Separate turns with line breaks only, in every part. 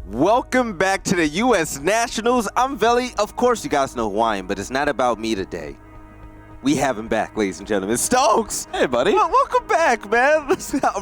Welcome back to the U.S. Nationals. I'm Veli. Of course, you guys know who I am, but it's not about me today. We have him back, ladies and gentlemen. Stokes!
Hey, buddy.
Well, welcome back, man.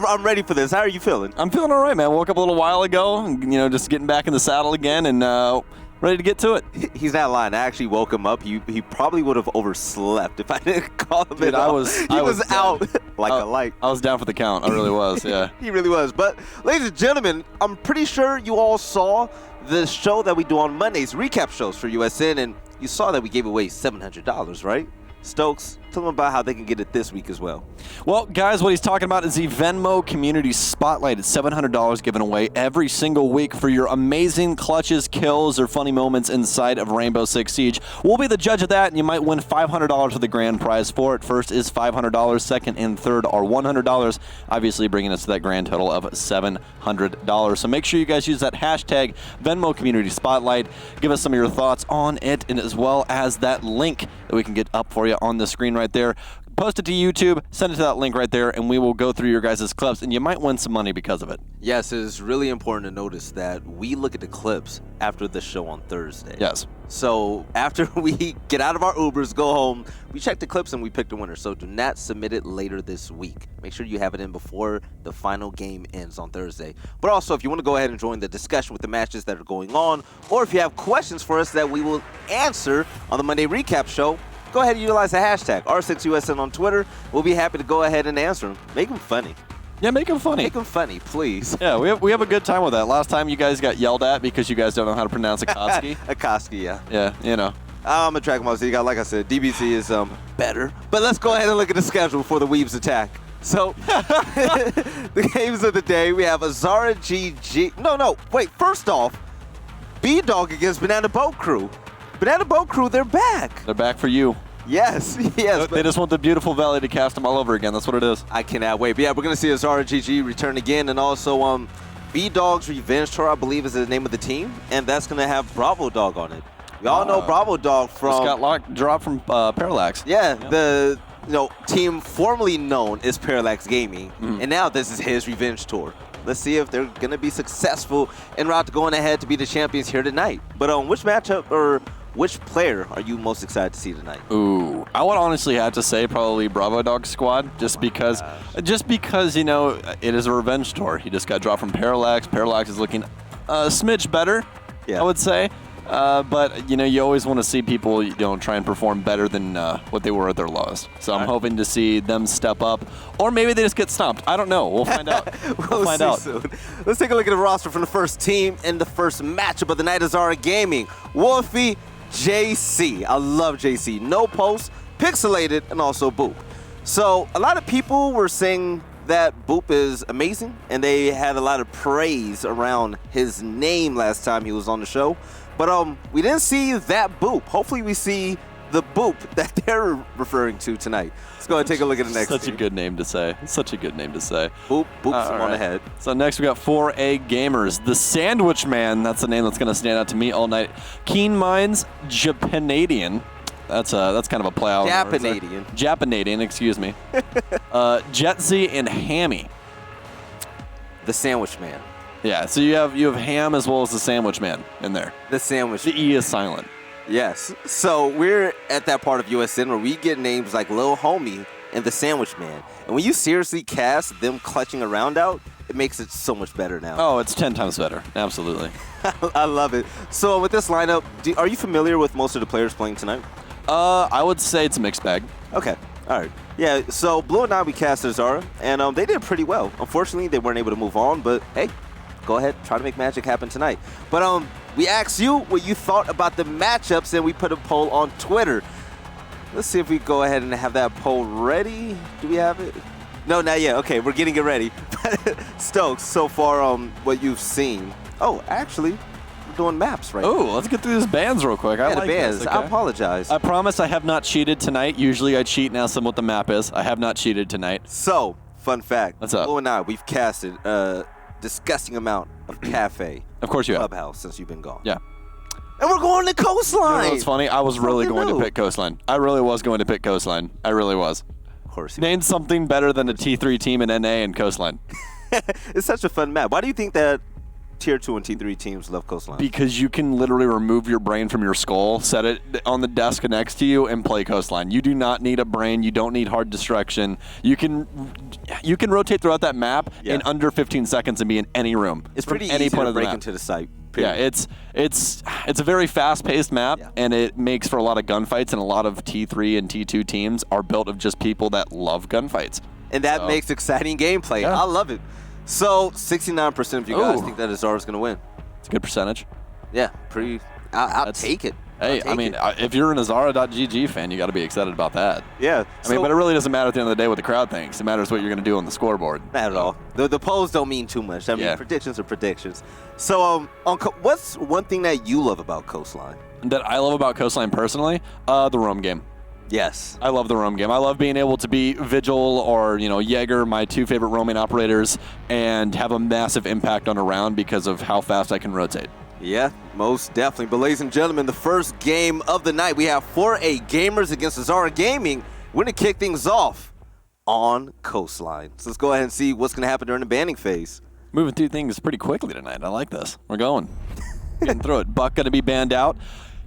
I'm ready for this. How are you feeling?
I'm feeling all right, man. Woke up a little while ago, just getting back in the saddle again and ready to get to it.
He's not lying. I actually woke him up. He probably would have overslept if I didn't call him.
Dude,
he was out like a light.
I was down for the count. I really was, yeah.
He really was. But, ladies and gentlemen, I'm pretty sure you all saw the show that we do on Mondays, recap shows for USN, and you saw that we gave away $700, right? Stokes, tell them about how they can get it this week as well.
Well, guys, what he's talking about is the Venmo Community Spotlight. It's $700 given away every single week for your amazing clutches, kills, or funny moments inside of Rainbow Six Siege. We'll be the judge of that, and you might win $500 for the grand prize for it. First is $500, second and third are $100, obviously bringing us to that grand total of $700. So make sure you guys use that hashtag Venmo Community Spotlight. Give us some of your thoughts on it, and as well as that link that we can get up for you on the screen right there. Post it to YouTube, send it to that link right there, and we will go through your guys' clips, and you might win some money because of it.
Yes, it's really important to notice that we look at the clips after the show on Thursday.
Yes.
So after we get out of our Ubers, go home, we check the clips and we pick the winner. So do not submit it later this week. Make sure you have it in before the final game ends on Thursday. But also, if you want to go ahead and join the discussion with the matches that are going on, or if you have questions for us that we will answer on the Monday Recap Show, go ahead and utilize the hashtag R6USN on Twitter. We'll be happy to go ahead and answer them. Make them funny.
Yeah, make them funny.
Make them funny, please.
Yeah, we have a good time with that. Last time you guys got yelled at because you guys don't know how to pronounce Akatsuki.
Akatsuki, yeah.
Yeah, you know.
I'm a Dragon Ball Z guy. Like I said, DBZ is better. But let's go ahead and look at the schedule for the Weebs attack. So, the games of the day, we have Azara GG. No, wait. First off, B-Dog against Banana Boat Crew. Banana Boat Crew, they're back.
They're back for you.
Yes.
They just want the beautiful Valley to cast them all over again. That's what it is.
I cannot wait. But yeah, we're going to see Azara GG return again. And also, B-Dog's Revenge Tour, I believe, is the name of the team. And that's going to have Bravo Dog on it. We all know Bravo Dog from...
Scott dropped from Parallax.
Yeah, the team formerly known as Parallax Gaming. And now this is his Revenge Tour. Let's see if they're going to be successful en route to going ahead to be the champions here tonight. But which matchup or which player are you most excited to see tonight?
Ooh, I would honestly have to say probably Bravo Dog Squad, just because it is a revenge tour. He just got dropped from Parallax. Parallax is looking a smidge better, I would say. But you always want to see people try and perform better than what they were at their lowest. So I'm hoping to see them step up, or maybe they just get stomped. I don't know. We'll find out.
we'll find out soon. Let's take a look at the roster from the first team in the first matchup of the night. Azara Gaming, Wolfie, JC. I love JC. No Post, Pixelated, and also Boop. So a lot of people were saying that Boop is amazing, and they had a lot of praise around his name last time he was on the show. But we didn't see that Boop. Hopefully we see the Boop that they're referring to tonight. Let's go ahead and take a look at the next
Such a good name to say. Such a good name to say.
Boop's on ahead.
So next we got 4AGamers. The Sandwich Man. That's the name that's going to stand out to me all night. Keen Minds, Japanadian. That's kind of a play out. Japanadian, excuse me. Jetsy and Hammy.
The Sandwich Man.
Yeah, so you have Ham as well as the Sandwich Man in there.
The Sandwich.
The E is silent.
Yes. So we're at that part of USN where we get names like Lil Homie and the Sandwich Man. And when you seriously cast them clutching a round out, it makes it so much better now.
Oh, it's 10 times better. Absolutely.
I love it. So with this lineup, are you familiar with most of the players playing tonight?
I would say it's a mixed bag.
Okay. All right. Yeah, so Blue and I, we cast Azara, and they did pretty well. Unfortunately, they weren't able to move on, but hey, go ahead, try to make magic happen tonight. But we asked you what you thought about the matchups, and we put a poll on Twitter. Let's see if we go ahead and have that poll ready. Do we have it? No, not yet. Okay, we're getting it ready. Stokes, so far, what you've seen. Oh, actually, we're doing maps right now.
Oh, let's get through these bands real quick. I like
the bands.
This, okay?
I apologize.
I promise I have not cheated tonight. Usually I cheat and ask them what the map is. I have not cheated tonight.
So, fun fact.
What's up?
Blue and I, we've casted disgusting amount of cafe.
Of course you have.
Clubhouse since you've been gone.
Yeah.
And we're going to Coastline.
You know what's funny? I was really going to pick Coastline. I really was going to pick Coastline. I really was.
Of course.
Name something better than a T3 team in NA and Coastline.
It's such a fun map. Why do you think that Tier 2 and T3 teams love Coastline?
Because you can literally remove your brain from your skull, set it on the desk next to you, and play Coastline. You do not need a brain. You don't need hard distraction. You can rotate throughout that map in under 15 seconds and be in any room.
It's pretty
any
easy
point
to
of the
break
map.
into the site.
Yeah, it's a very fast-paced map, and it makes for a lot of gunfights, and a lot of T3 and T2 teams are built of just people that love gunfights.
And that makes exciting gameplay.
Yeah.
I love it. So 69% of you guys think that Azara's going to win.
It's a good percentage.
Yeah, pretty. I'll take it.
Hey, I mean, if you're an Azara.gg fan, you got to be excited about that.
Yeah.
I mean, but it really doesn't matter at the end of the day what the crowd thinks. It matters what you're going to do on the scoreboard.
Not at all. The polls don't mean too much. I mean, predictions are predictions. So, what's one thing that you love about Coastline?
That I love about Coastline personally? The roam game.
Yes.
I love the roam game. I love being able to be Vigil or, Jaeger, my two favorite roaming operators, and have a massive impact on a round because of how fast I can rotate.
Yeah, most definitely. But ladies and gentlemen, the first game of the night, we have 4AGamers against Azara Gaming. We're going to kick things off on Coastline. So let's go ahead and see what's going to happen during the banning phase.
Moving through things pretty quickly tonight. I like this. We're going. Getting through it. Buck going to be banned out.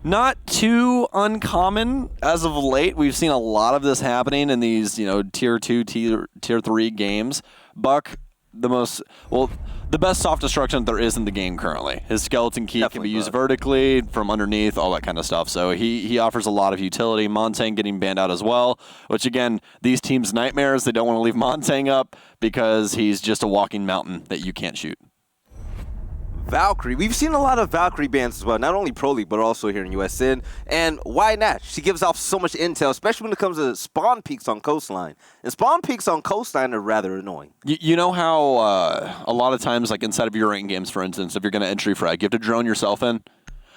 Not too uncommon as of late. We've seen a lot of this happening in these, tier 2, tier 3 games. Buck, the best soft destruction there is in the game currently. His skeleton key can be used vertically, from underneath, all that kind of stuff. So he offers a lot of utility. Montang getting banned out as well, which again, these teams' nightmares. They don't want to leave Montang up because he's just a walking mountain that you can't shoot.
Valkyrie. We've seen a lot of Valkyrie bans as well, not only Pro League, but also here in USN. And why not? She gives off so much intel, especially when it comes to spawn peaks on Coastline. And spawn peaks on Coastline are rather annoying.
You know how a lot of times, like inside of your ranked games, for instance, if you're going to entry frag, you have to drone yourself in?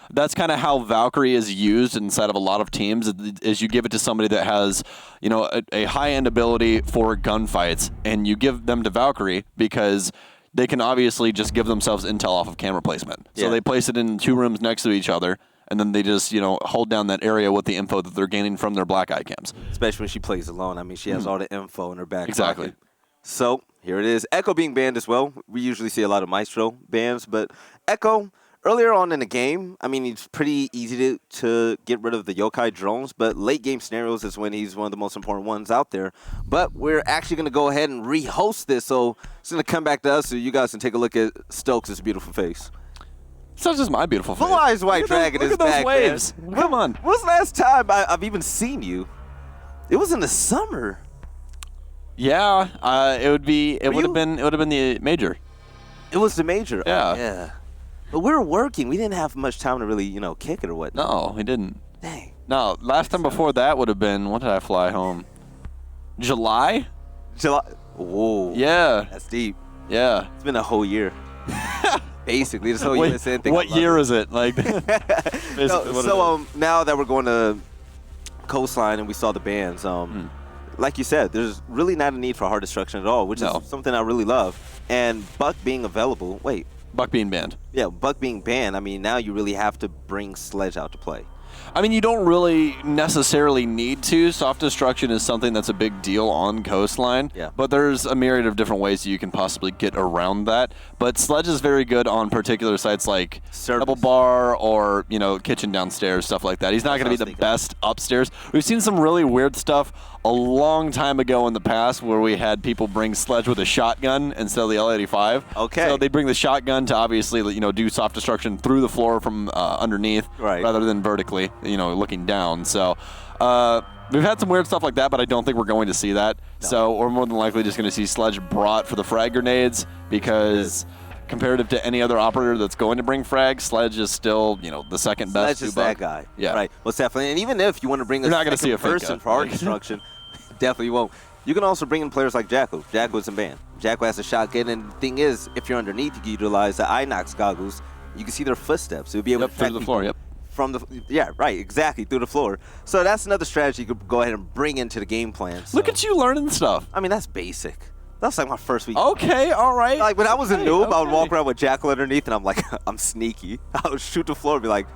That's kind of how Valkyrie is used inside of a lot of teams, is you give it to somebody that has, a high-end ability for gunfights, and you give them to Valkyrie because they can obviously just give themselves intel off of camera placement. So they place it in 2 rooms next to each other, and then they just, hold down that area with the info that they're gaining from their black eye cams.
Especially when she plays alone. I mean, she has all the info in her back
Exactly.
pocket. So here it is. Echo being banned as well. We usually see a lot of Maestro bans, but Echo, earlier on in the game, I mean, it's pretty easy to get rid of the yokai drones, but late game scenarios is when he's one of the most important ones out there. But we're actually going to go ahead and rehost this, so it's going to come back to us so you guys can take a look at Stokes' beautiful face.
It's not just my beautiful face.
Blue Eyes White Dragon is back,
Look at those waves.
Man.
Come on.
When was the last time I've even seen you? It was in the summer.
Yeah, it would have been the major.
It was the major.
Yeah.
Oh, yeah. But we were working. We didn't have much time to really, kick it or whatnot.
No, we didn't.
Dang.
No, last time before that would have been, when did I fly home? July?
Whoa.
Yeah.
That's deep.
Yeah.
It's been a whole year. Basically, this whole
Wait,
USN thing.
what year is it? Like,
now that we're going to Coastline and we saw the bans, like you said, there's really not a need for hard destruction at all, which is something I really love. And Buck being available,
Buck being banned.
Yeah, Buck being banned, I mean, now you really have to bring Sledge out to play.
I mean, you don't really necessarily need to. Soft destruction is something that's a big deal on Coastline.
Yeah.
But there's a myriad of different ways you can possibly get around that. But Sledge is very good on particular sites like Double Bar or, kitchen downstairs, stuff like that. He's not going to be the best upstairs. We've seen some really weird stuff a long time ago in the past where we had people bring Sledge with a shotgun instead of the L85.
Okay.
So they bring the shotgun to obviously, do soft destruction through the floor from underneath rather than vertically, looking down. So we've had some weird stuff like that, but I don't think we're going to see that. No. So we're more than likely just going to see Sledge brought for the frag grenades because comparative to any other operator that's going to bring frag, Sledge is still, the second best.
Sledge is that guy.
Yeah.
Right. Well, definitely. And even if you want to bring
You're not going to see a
person for hard destruction, definitely won't. You can also bring in players like Jacko. Jacko isn't banned. Jacko has a shotgun, and the thing is, if you're underneath, you can utilize the Inox goggles. You can see their footsteps. You'll be able to
through the floor. Yep.
Exactly, through the floor. So that's another strategy you could go ahead and bring into the game plan. So.
Look at you learning stuff.
I mean, that's basic. That's like my first week.
Okay, all right.
Like when I was a noob, I would walk around with Jackal underneath, and I'm like, I'm sneaky. I would shoot the floor and be like,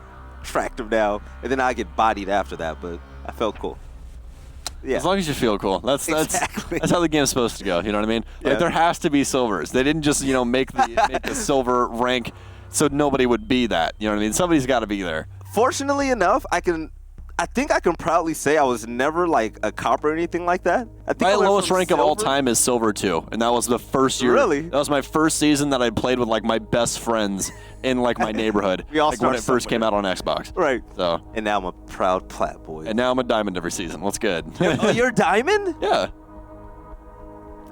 tracked him down, and then I get bodied after that. But I felt cool. Yeah.
As long as you feel cool. That's
Exactly.
that's how the game's supposed to go. You know what I mean?
Yeah.
Like there has to be silvers. They didn't just make the silver rank so nobody would be that. You know what I mean? Somebody's got to be there.
Fortunately enough, I think I can proudly say I was never like a copper or anything like that. I think
My
I went
lowest
from
rank of all
silver-
time is silver 2, and that was the first year.
Really?
That was my first season that I played with like my best friends in like my neighborhood.
We all
like when
start
it first came
somewhere.
out on Xbox.
Right.
So,
And now I'm a proud plat boy.
and now I'm a diamond every season. What's good?
Oh, you're a diamond?
Yeah.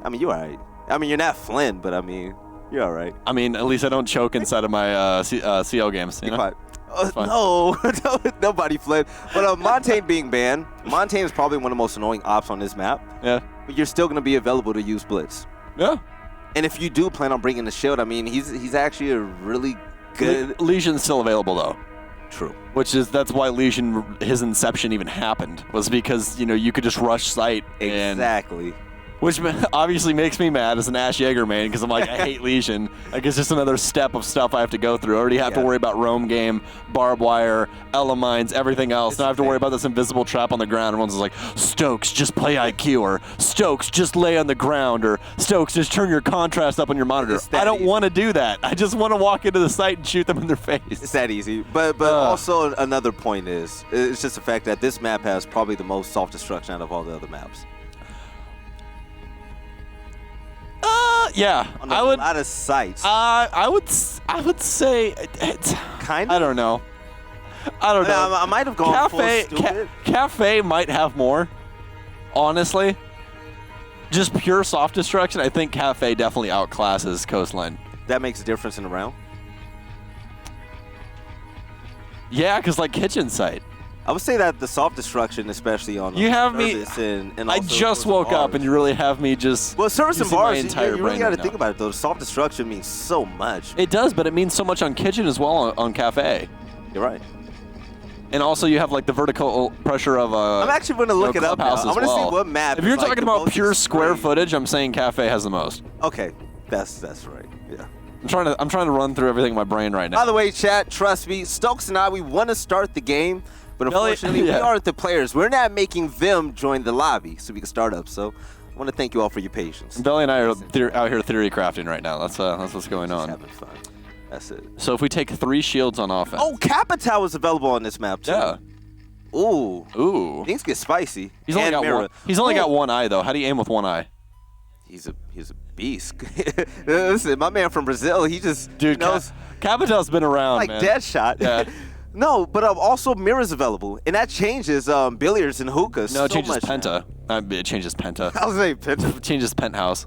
I mean, you're all right. I mean, you're not Flynn, but I mean, you're all right.
I mean, at least I don't choke inside of my CL games. You
Be
know?
quiet.
fine.
No, nobody fled. But Montaigne being banned, Montaigne is probably one of the most annoying ops on this map.
Yeah.
But you're still going to be available to use Blitz.
Yeah.
And if you do plan on bringing the shield, I mean, he's actually a really good.
Legion's still available though.
True.
That's why Legion, his inception even happened, was because you could just rush site and
Exactly.
which obviously makes me mad as an Ash Yeager main because I'm like, I hate Legion. Like, it's just another step of stuff I have to go through. I already have to worry about roam game, barbed wire, elemines, everything else. Now I have to worry about this invisible trap on the ground. Everyone's just like, Stokes, just play IQ, or Stokes, just lay on the ground, or Stokes, just turn your contrast up on your monitor.
It's that
I don't
easy.
want to do that. I just want to walk into the site and shoot them in their face.
It's that easy. But also another point is, it's just the fact that this map has probably the most self-destruction out of all the other maps.
Yeah,
On
I
a
would.
lot of sites.
I would say it's
Kind
I
of.
don't know. I don't know.
I might have gone full stupid.
Cafe might have more. Honestly, just pure soft destruction. I think Cafe definitely outclasses Coastline.
That makes a difference in the round.
Yeah, because like kitchen site.
I would say that the soft destruction, especially on
You have me.
service and
I
also
just
service
woke
and
up,
bars.
and you really have me just.
Well, service and
using my
bars,
entire
you really
brain
got to
right
think
now.
about it though. Soft destruction means so much.
It does, but it means so much on kitchen as well on Cafe.
You're right.
And also, you have like the vertical pressure of
I'm actually going to look it up now.
Clubhouse
I
as
want to
well.
see what map.
If
is,
you're
like,
talking
the
about
most
pure square
extreme.
footage, I'm saying Cafe has the most.
Okay, that's right. Yeah.
I'm trying to run through everything in my brain right now.
By the way, chat, trust me, Stokes and I, we want to start the game, but
Billy-
unfortunately, we
yeah.
aren't the players. We're not making them join the lobby so we can start up. So I want to thank you all for your patience.
Belly and I are out here theory crafting right now. That's what's going
Just
on.
having fun. That's it.
So if we take 3 shields on offense.
Oh, Capital is available on this map too.
Yeah.
Ooh.
Ooh.
Things get spicy.
He's only
And
got
Mira.
one. He's only got
Ooh.
one eye though. How do you aim with one eye?
He's a beast. Listen, my man from Brazil, he just
Dude,
knows
Capital's been around,
like
man.
dead shot.
Yeah.
No, but also Mira's available, and that changes billiards and hookahs.
No, it
so
changes
much
Penta. It changes Penta.
I was saying Penta.
It changes Penthouse.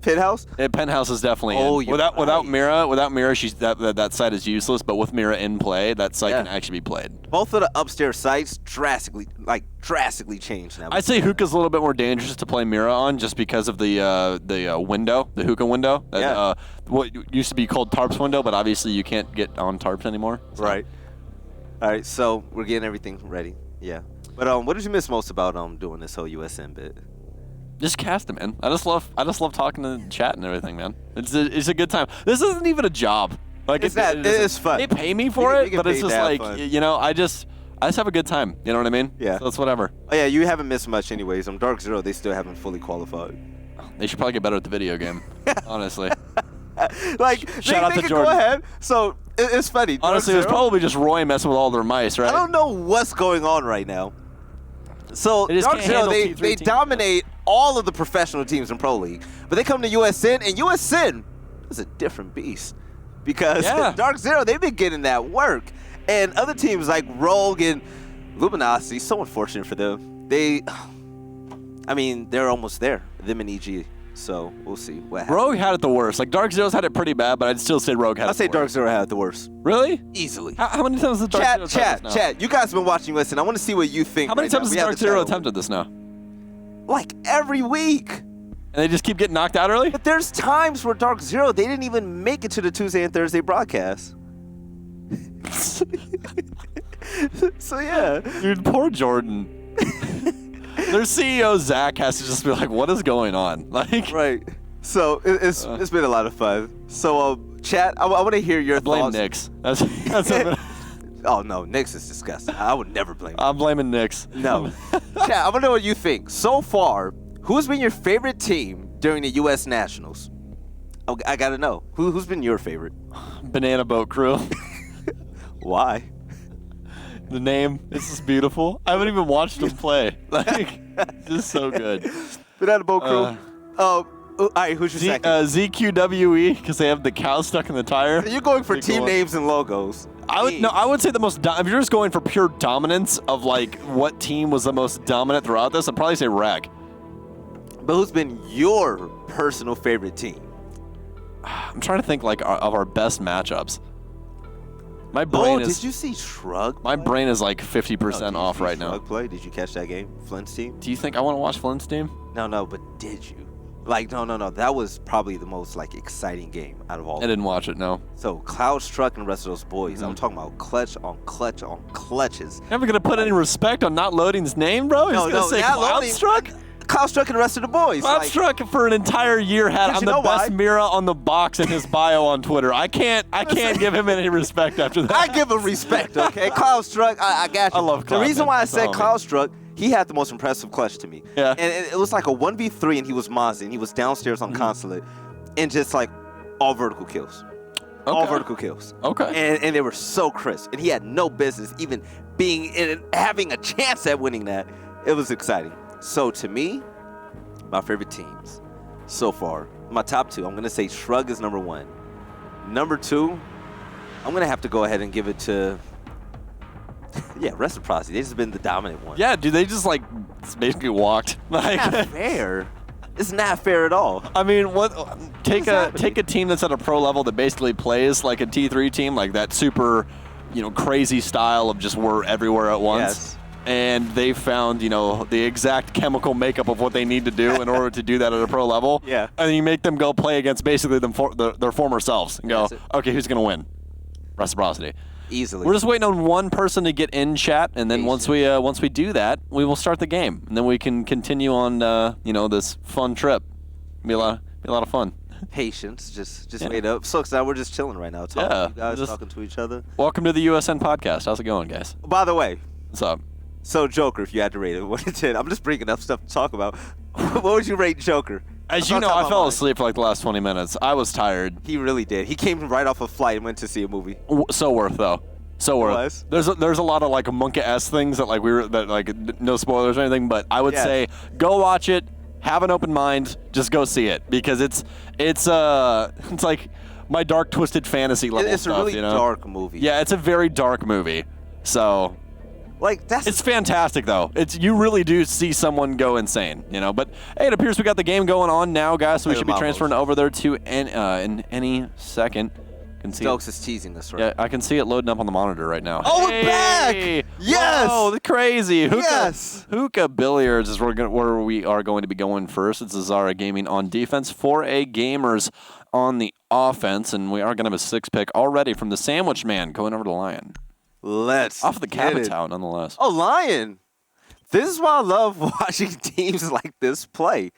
Penthouse.
Penthouse is definitely
Oh,
in.
you're
Without
right.
Mira, she's that site is useless. But with Mira in play, that site can actually be played.
Both of the upstairs sites drastically changed now.
I'd say Hookah's a little bit more dangerous to play Mira on just because of the window, the Hookah window.
Yeah.
What used to be called Tarps window, but obviously you can't get on Tarps anymore. So.
Right. All right, so we're getting everything ready. Yeah. But what did you miss most about doing this whole USN bit?
Just cast it, man. I just love talking to the chat and everything, man. It's a good time. This isn't even a job. Like
It's not. It's fun.
They pay me for
We
it,
get
but it's
paid to
just
have
like
fun.
I just have a good time. You know what I mean?
Yeah.
So it's whatever.
Oh yeah, you haven't missed much anyways. Dark Zero, they still haven't fully qualified.
They should probably get better at the video game. Honestly.
Like
Shout out
they
to
can
Jordan.
go ahead. So it's funny. Dark
Honestly, it was
Zero,
probably just Roy messing with all their mice, right?
I don't know what's going on right now. So
They just
Dark
can't
Zero,
handle
they
T3 teams,
dominate all of the professional teams in Pro League, but they come to USN, and USN is a different beast because
Yeah.
Dark Zero, they've been getting that work, and other teams like Rogue and Luminosity, so unfortunate for them. They're almost there, them and EG. So we'll see what happens.
Rogue had it the worst. Like Dark Zero's had it pretty bad, but I'd still say Rogue had it
I'll say
the
Dark
worst.
Zero had it the worst.
Really?
Easily.
How many times has Dark Zero attempted this now?
Chat. You guys have been watching USN. I want to see what you think.
How many
right now.
times has
We have
Dark
the
Zero
chat open.
attempted this now?
Like every week.
And they just keep getting knocked out early?
But there's times where Dark Zero, they didn't even make it to the Tuesday and Thursday broadcast. So yeah.
Dude, poor Jordan. Their CEO, Zach, has to just be like, what is going on? Like,
Right. So it's been a lot of fun. So chat, I want to hear your
blame
thoughts.
Knicks. That's
Oh, no, Knicks is disgusting. I would never blame him.
I'm blaming Knicks.
No. Chat, I want to know what you think. So far, who's been your favorite team during the U.S. Nationals? I got to know. Who's been your favorite?
Banana Boat Crew.
Why?
The name, this is beautiful. I haven't even watched them play. Like, just so good.
Banana Boat Crew. All right, who's your second?
ZQWE, because they have the cow stuck in the tire.
You're going for team names and logos.
I would say the most. If you're just going for pure dominance of like what team was the most dominant throughout this, I'd probably say Reg.
But who's been your personal favorite team?
I'm trying to think like of our best matchups. My brain is.
Did you see Shrug?
My brain is like 50% off right now.
Shrug play? Did you catch that game? Flint's team?
Do you think I want to watch Flint's team?
No, but did you? Like, no. That was probably the most like exciting game out of all.
I didn't watch it. No.
So Cloud Struck and the rest of those boys. I'm talking about clutch on clutches.
Never gonna put any respect on not loading his name, bro. He's gonna say Cloud Struck.
Cloud Struck and the rest of the boys.
Cloud Struck for an entire year had I'm the best Mira on the box in his bio on Twitter. I can't give him any respect after that.
I give him respect, okay? Cloud Struck, I got you.
I love Cloud.
The reason why I said Cloud Struck, he had the most impressive clutch to me.
Yeah.
And it was like a 1v3 and he was Mazda and he was downstairs on Consulate and just like all vertical kills. Okay. All vertical kills.
Okay.
And they were so crisp. And he had no business even having a chance at winning that. It was exciting. So to me, my favorite teams so far, my top two, I'm going to say Shrug is number one. Number two, I'm going to have to go ahead and give it to, Reciprocity. They've just been the dominant one.
Yeah, dude, they just like basically walked. Like,
it's not fair. It's not fair at all.
I mean, take a team that's at a pro level that basically plays like a T3 team, like that super, crazy style of just we're everywhere at once.
Yes.
And they found, the exact chemical makeup of what they need to do in order to do that at a pro level.
Yeah.
And then you make them go play against basically their former selves and go, okay, who's going to win? Reciprocity.
Easily.
We're just waiting on one person to get in chat, and then once we do that, we will start the game, and then we can continue on, this fun trip. Be a lot of fun.
Patience, just wait up. So excited, we're just chilling right now, talking. You guys talking to each other.
Welcome to the USN podcast. How's it going, guys?
By the way,
what's up?
So Joker, if you had to rate it, 1 to 10, I'm just bringing up stuff to talk about. What would you rate Joker?
As you know, I fell asleep for like the last 20 minutes. I was tired.
He really did. He came right off a flight and went to see a movie.
So worth though. So worth. There's a lot of like Monka-esque things that no spoilers or anything, but I would say go watch it, have an open mind, just go see it because it's like my dark twisted fantasy level
stuff. It's a really dark movie.
Yeah, it's a very dark movie. So. It's fantastic though. You really do see someone go insane, But hey, it appears we got the game going on now, guys. So we should be transferring over there to in any second.
Stokes is teasing us right.
Yeah, I can see it loading up on the monitor right now.
Oh, we're back! Yes!
Oh, crazy!
Yes!
Hookah Billiards is where we are going to be going first. It's Azara Gaming on defense, 4AGamers on the offense, and we are going to have a 6-pick already from the Sandwich Man going over to Lion.
Let's
off the Capitown, nonetheless.
Oh, Lion! This is why I love watching teams like this play.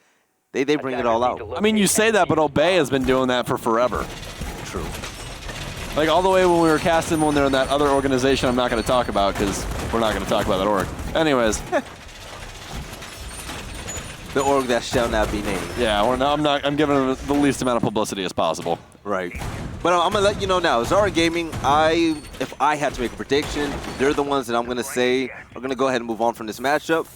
They bring it all out.
I mean, you say that, but Obey has been doing that for forever.
True.
Like all the way when we were casting when they're in that other organization I'm not going to talk about because we're not going to talk about that org. Anyways.
The org that shall not be named.
Yeah, I'm giving them the least amount of publicity as possible.
Right. But I'm going to let you know now, Azara Gaming, if I had to make a prediction, they're the ones that I'm going to say are going to go ahead and move on from this matchup.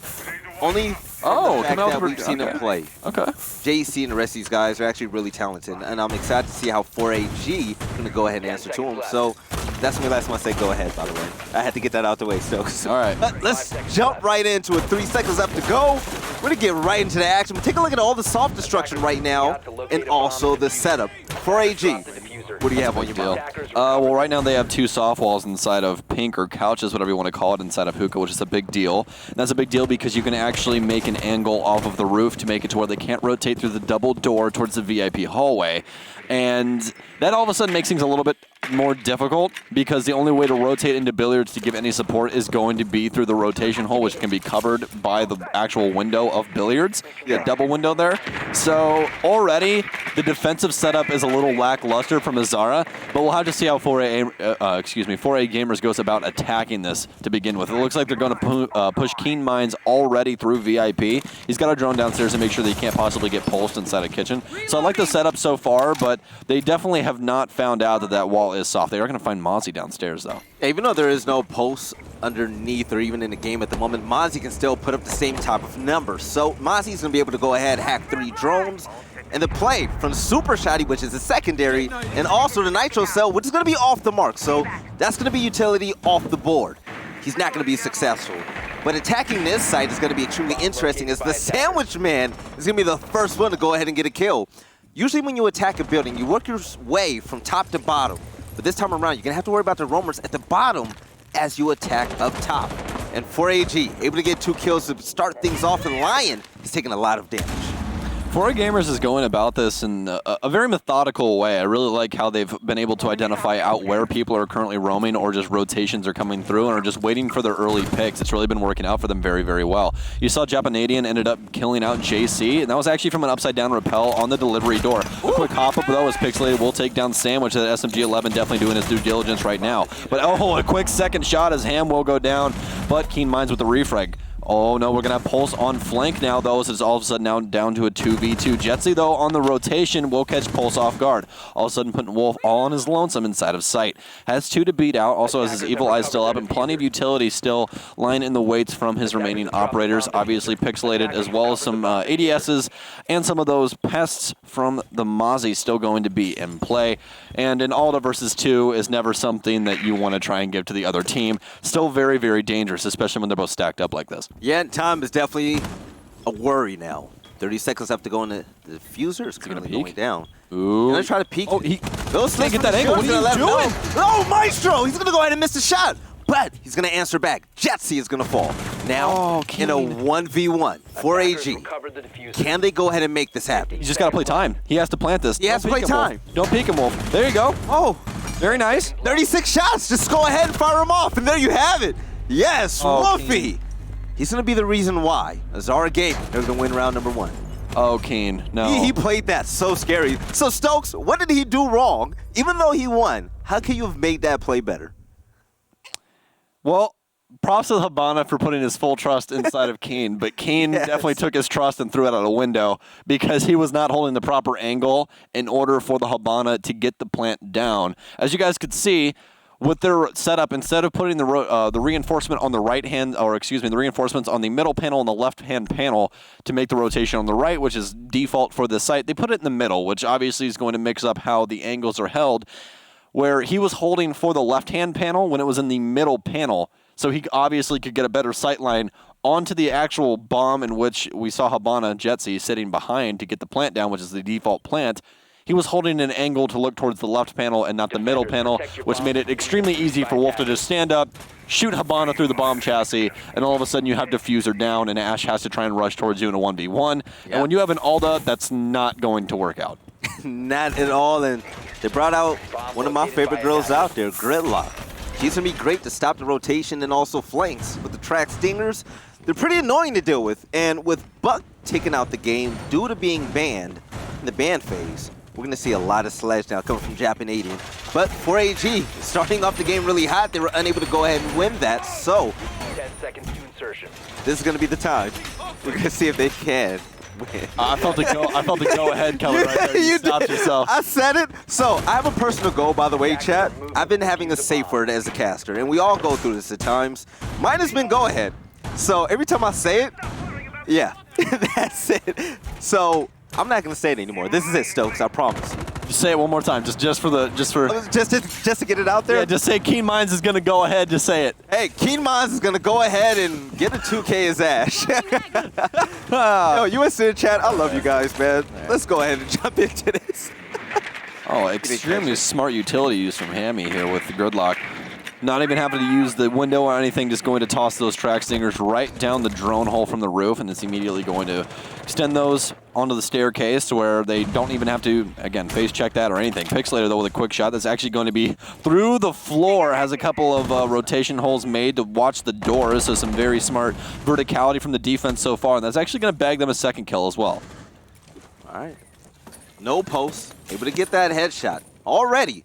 Only the fact that we've seen them play.
Okay.
JC and the rest of these guys are actually really talented, and I'm excited to see how 4AG is going to go ahead and answer to them. So that's my last one. I say go ahead, by the way. I had to get that out the way, Stokes.
All right.
Let's jump right into it. 3 seconds left to go. We're going to get right into the action. Take a look at all the soft destruction right now, and also the setup. 4AG. What do you have on your mind?
Well, right now they have 2 soft walls inside of pink or couches, whatever you want to call it, inside of Hookah, which is a big deal. And that's a big deal because you can actually make an angle off of the roof to make it to where they can't rotate through the double door towards the VIP hallway. And that all of a sudden makes things a little bit more difficult because the only way to rotate into billiards to give any support is going to be through the rotation hole, which can be covered by the actual window of billiards, the double window there. So already the defensive setup is a little lackluster from Azara, but we'll have to see how 4AGamers goes about attacking this to begin with. It looks like they're going to push Keen Minds already through VIP. He's got a drone downstairs to make sure that he can't possibly get pulsed inside a kitchen. So I like the setup so far, but they definitely have not found out that that wall is soft. They are going to find Mozzie downstairs, though.
Yeah, even though there is no post underneath or even in the game at the moment, Mozzie can still put up the same type of numbers. So Mozzie's going to be able to go ahead, hack 3 drones, and the play from Super Shotty, which is a secondary, and also the Nitro Cell, which is going to be off the mark. So that's going to be utility off the board. He's not going to be successful. But attacking this site is going to be extremely interesting as the Sandwich Man is going to be the first one to go ahead and get a kill. Usually when you attack a building, you work your way from top to bottom. But this time around, you're going to have to worry about the roamers at the bottom as you attack up top. And 4AG, able to get 2 kills to start things off, and Lion is taking a lot of damage.
4AGamers is going about this in a very methodical way. I really like how they've been able to identify out where people are currently roaming or just rotations are coming through and are just waiting for their early picks. It's really been working out for them very, very well. You saw Japanadian ended up killing out JC, and that was actually from an upside-down rappel on the delivery door. A quick hop-up, though, as Pixelated will take down Sandwich. That SMG-11 definitely doing his due diligence right now. But, oh, a quick second shot as Ham will go down, but Keen Minds with the refrag. Oh no, we're going to have Pulse on flank now, though, as it's all of a sudden now down to a 2v2. Jetsy, though, on the rotation will catch Pulse off guard. All of a sudden putting Wolf all on his lonesome inside of sight. Has 2 to beat out, also has his Evil Eye still up, and plenty of utility still lying in the weights from his remaining operators. Obviously Pixelated, as well as some ADSs and some of those pests from the Mozzie still going to be in play. And an Alda versus 2 is never something that you want to try and give to the other team. Still very, very dangerous, especially when they're both stacked up like this.
Yeah, and time is definitely a worry now. 30 seconds left to go in the diffuser is currently going down.
Ooh.
Gonna try to peek.
Oh, he
can't
get that angle. What are you doing?
Oh, Maestro! He's gonna go ahead and miss the shot, but he's gonna answer back. Jetsy is gonna fall. Now in a 1v1, 4AG. Can they go ahead and make this happen?
You just gotta play time. He has to plant this.
He has to play time.
Don't peek him, Wolf. There you go.
Oh,
very nice.
36 shots. Just go ahead and fire him off, and there you have it. Yes, Wolfie. He's going to be the reason why Azara Gaming is going to win round number 1.
Oh, Keen, no.
He played that so scary. So, Stokes, what did he do wrong? Even though he won, how can you have made that play better?
Well, props to Habana for putting his full trust inside of Keen, but Keen definitely took his trust and threw it out a window because he was not holding the proper angle in order for the Habana to get the plant down. As you guys could see, with their setup, instead of putting the reinforcement on the right hand, or excuse me, the reinforcements on the middle panel and the left hand panel to make the rotation on the right, which is default for this site, they put it in the middle, which obviously is going to mix up how the angles are held, where he was holding for the left hand panel when it was in the middle panel, so he obviously could get a better sight line onto the actual bomb in which we saw Habana Jetsy sitting behind to get the plant down, which is the default plant. He was holding an angle to look towards the left panel and not the middle panel, which made it extremely easy for Wolf to just stand up, shoot Habana through the bomb chassis, and all of a sudden you have Diffuser down and Ash has to try and rush towards you in a 1v1. Yep. And when you have an Alda, that's not going to work out.
Not at all, and they brought out one of my favorite girls out there, Gridlock. She's going to be great to stop the rotation and also flanks. With the track stingers, they're pretty annoying to deal with, and with Buck taking out the game due to being banned in the ban phase, we're going to see a lot of sledge now coming from Japanadian. But 4AG, starting off the game really hot, they were unable to go ahead and win that. So,
10 seconds to insertion.
This is going to be the time. We're going to see if they can win.
I felt the go ahead coming right there. You stopped yourself.
I said it. So, I have a personal goal, by the way, chat. I've been having a safe word as a caster, and we all go through this at times. Mine has been go ahead. So, every time I say it, yeah, that's it. So, I'm not gonna say it anymore. This is it, Stokes. I promise.
Just say it one more time, just
to get it out there.
Yeah, just say Keen Minds is gonna go ahead. Just say it.
Hey, Keen Minds is gonna go ahead and get a 2K as Ash. Yo, USC chat. I love you guys, man. Let's go ahead and jump into this.
Oh, extremely smart utility use from Hammy here with the Gridlock. Not even having to use the window or anything, just going to toss those track stingers right down the drone hole from the roof, and it's immediately going to extend those onto the staircase to where they don't even have to, again, face check that or anything. Pixelator, though, with a quick shot that's actually going to be through the floor, has a couple of rotation holes made to watch the doors, so some very smart verticality from the defense so far, and that's actually going to bag them a second kill as well.
All right. No post. Able to get that headshot. Already.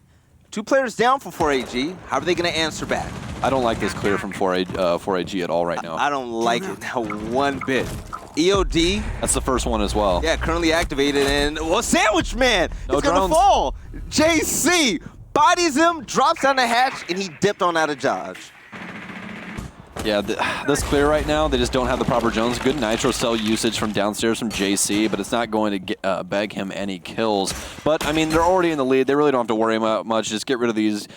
2 players down for 4AG. How are they going to answer back?
I don't like this clear from 4AG at all right now.
I don't like it one bit. EOD.
That's the first one as well.
Yeah, currently activated. And, well, Sandwich Man.
No
He's going to
drones.
fall. JC bodies him, drops down the hatch, and he dipped on out of dodge.
Yeah, this clear right now, they just don't have the proper drones. Good nitro cell usage from downstairs from JC, but it's not going to get, bag him any kills. But, I mean, they're already in the lead. They really don't have to worry about much. Just get rid of these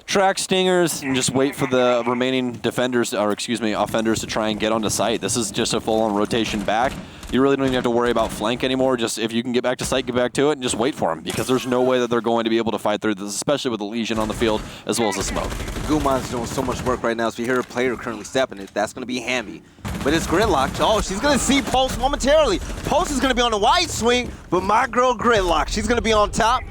track stingers and just wait for the remaining defenders, or excuse me, offenders to try and get onto site. This is just a full-on rotation back. You really don't even have to worry about flank anymore. Just if you can get back to site, get back to it, and just wait for them, because there's no way that they're going to be able to fight through this, especially with the Legion on the field as well as the smoke.
Guman's doing so much work right now, so if you hear a player currently stepping it, that's going to be Hammy. But it's Gridlock. Oh, she's going to see Pulse momentarily. Pulse is going to be on the wide swing, but my girl Gridlock, she's going to be on top.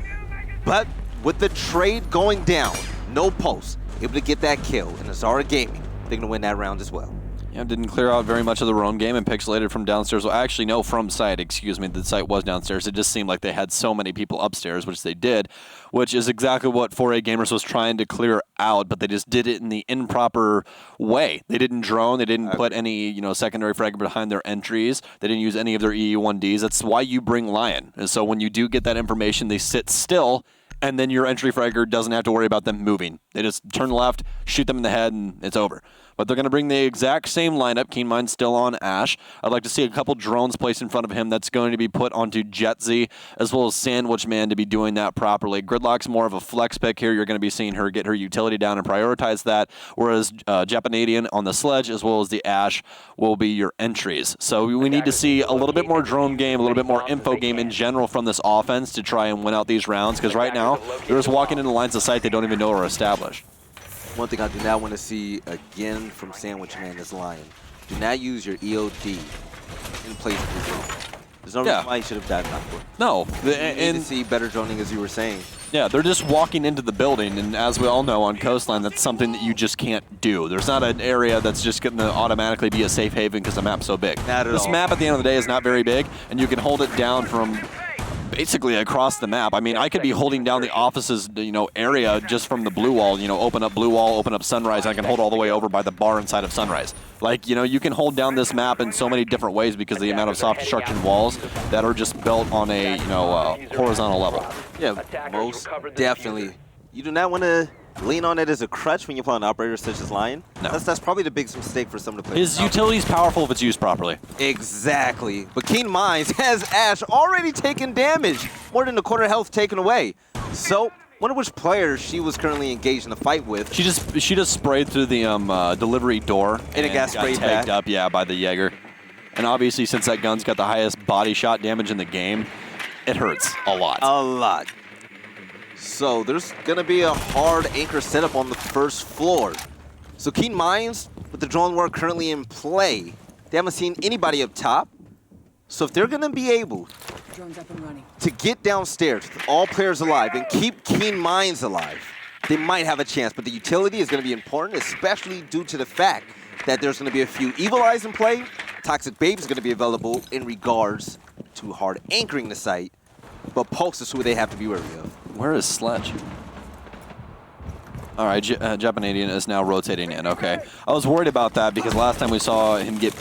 But with the trade going down, no Pulse, able to get that kill, and Azara Gaming, they're going to win that round as well.
Yeah, didn't clear out very much of their own game and pixelated from downstairs. Well, actually, no, from site, excuse me. The site was downstairs. It just seemed like they had so many people upstairs, which they did, which is exactly what 4AGamers was trying to clear out, but they just did it in the improper way. They didn't drone. They didn't put any, secondary frag behind their entries. They didn't use any of their EE1Ds. That's why you bring Lion. And so when you do get that information, they sit still, and then your entry fragger doesn't have to worry about them moving. They just turn left, shoot them in the head, and it's over. But they're going to bring the exact same lineup. Keen Mind still on Ash. I'd like to see a couple drones placed in front of him. That's going to be put onto Jetzy, as well as Sandwich Man to be doing that properly. Gridlock's more of a flex pick here. You're going to be seeing her get her utility down and prioritize that, whereas Japanadian on the Sledge, as well as the Ash, will be your entries. So we need to see a little bit more drone game, a little bit more info game in general from this offense to try and win out these rounds, because right now, they're just walking into lines of sight they don't even know are established.
One thing I do not want to see again from Sandwich Man is Lion. Do not use your EOD in place of your drone. There's no reason why you should have died that for.
No.
And to see better droning, as you were saying.
Yeah, they're just walking into the building, and as we all know on Coastline, that's something that you just can't do. There's not an area that's just going to automatically be a safe haven because the map's so big.
Not at all.
This map at the end of the day is not very big, and you can hold it down from basically across the map. I mean, I could be holding down the office's, area just from the blue wall, open up blue wall, open up Sunrise, and I can hold all the way over by the bar inside of Sunrise. Like, you can hold down this map in so many different ways because of the amount of soft destruction walls that are just built on a, horizontal level.
Yeah, most definitely. You do not want to lean on it as a crutch when you play an operator such as Lion.
No.
That's probably the biggest mistake for some of the players.
His utility's powerful if it's used properly.
Exactly. But Keen Minds has Ash already taken damage. More than a quarter health taken away. So, wonder which player she was currently engaged in a fight with.
She just sprayed through the delivery door.
And it got sprayed
tagged
back.
up, yeah, by the Jaeger. And obviously, since that gun's got the highest body shot damage in the game, it hurts a lot.
A lot. So there's going to be a hard anchor setup on the first floor. So Keen Minds, with the drone war currently in play, they haven't seen anybody up top. So if they're going to be able
Drones up and running.
to get downstairs with all players alive and keep Keen Minds alive, they might have a chance. But the utility is going to be important, especially due to the fact that there's going to be a few Evil Eyes in play. Toxic Babe is going to be available in regards to hard anchoring the site. But Pulse is who they have to be wary of.
Where is Sledge? All right, Japanadian is now rotating in, okay. I was worried about that because last time we saw him get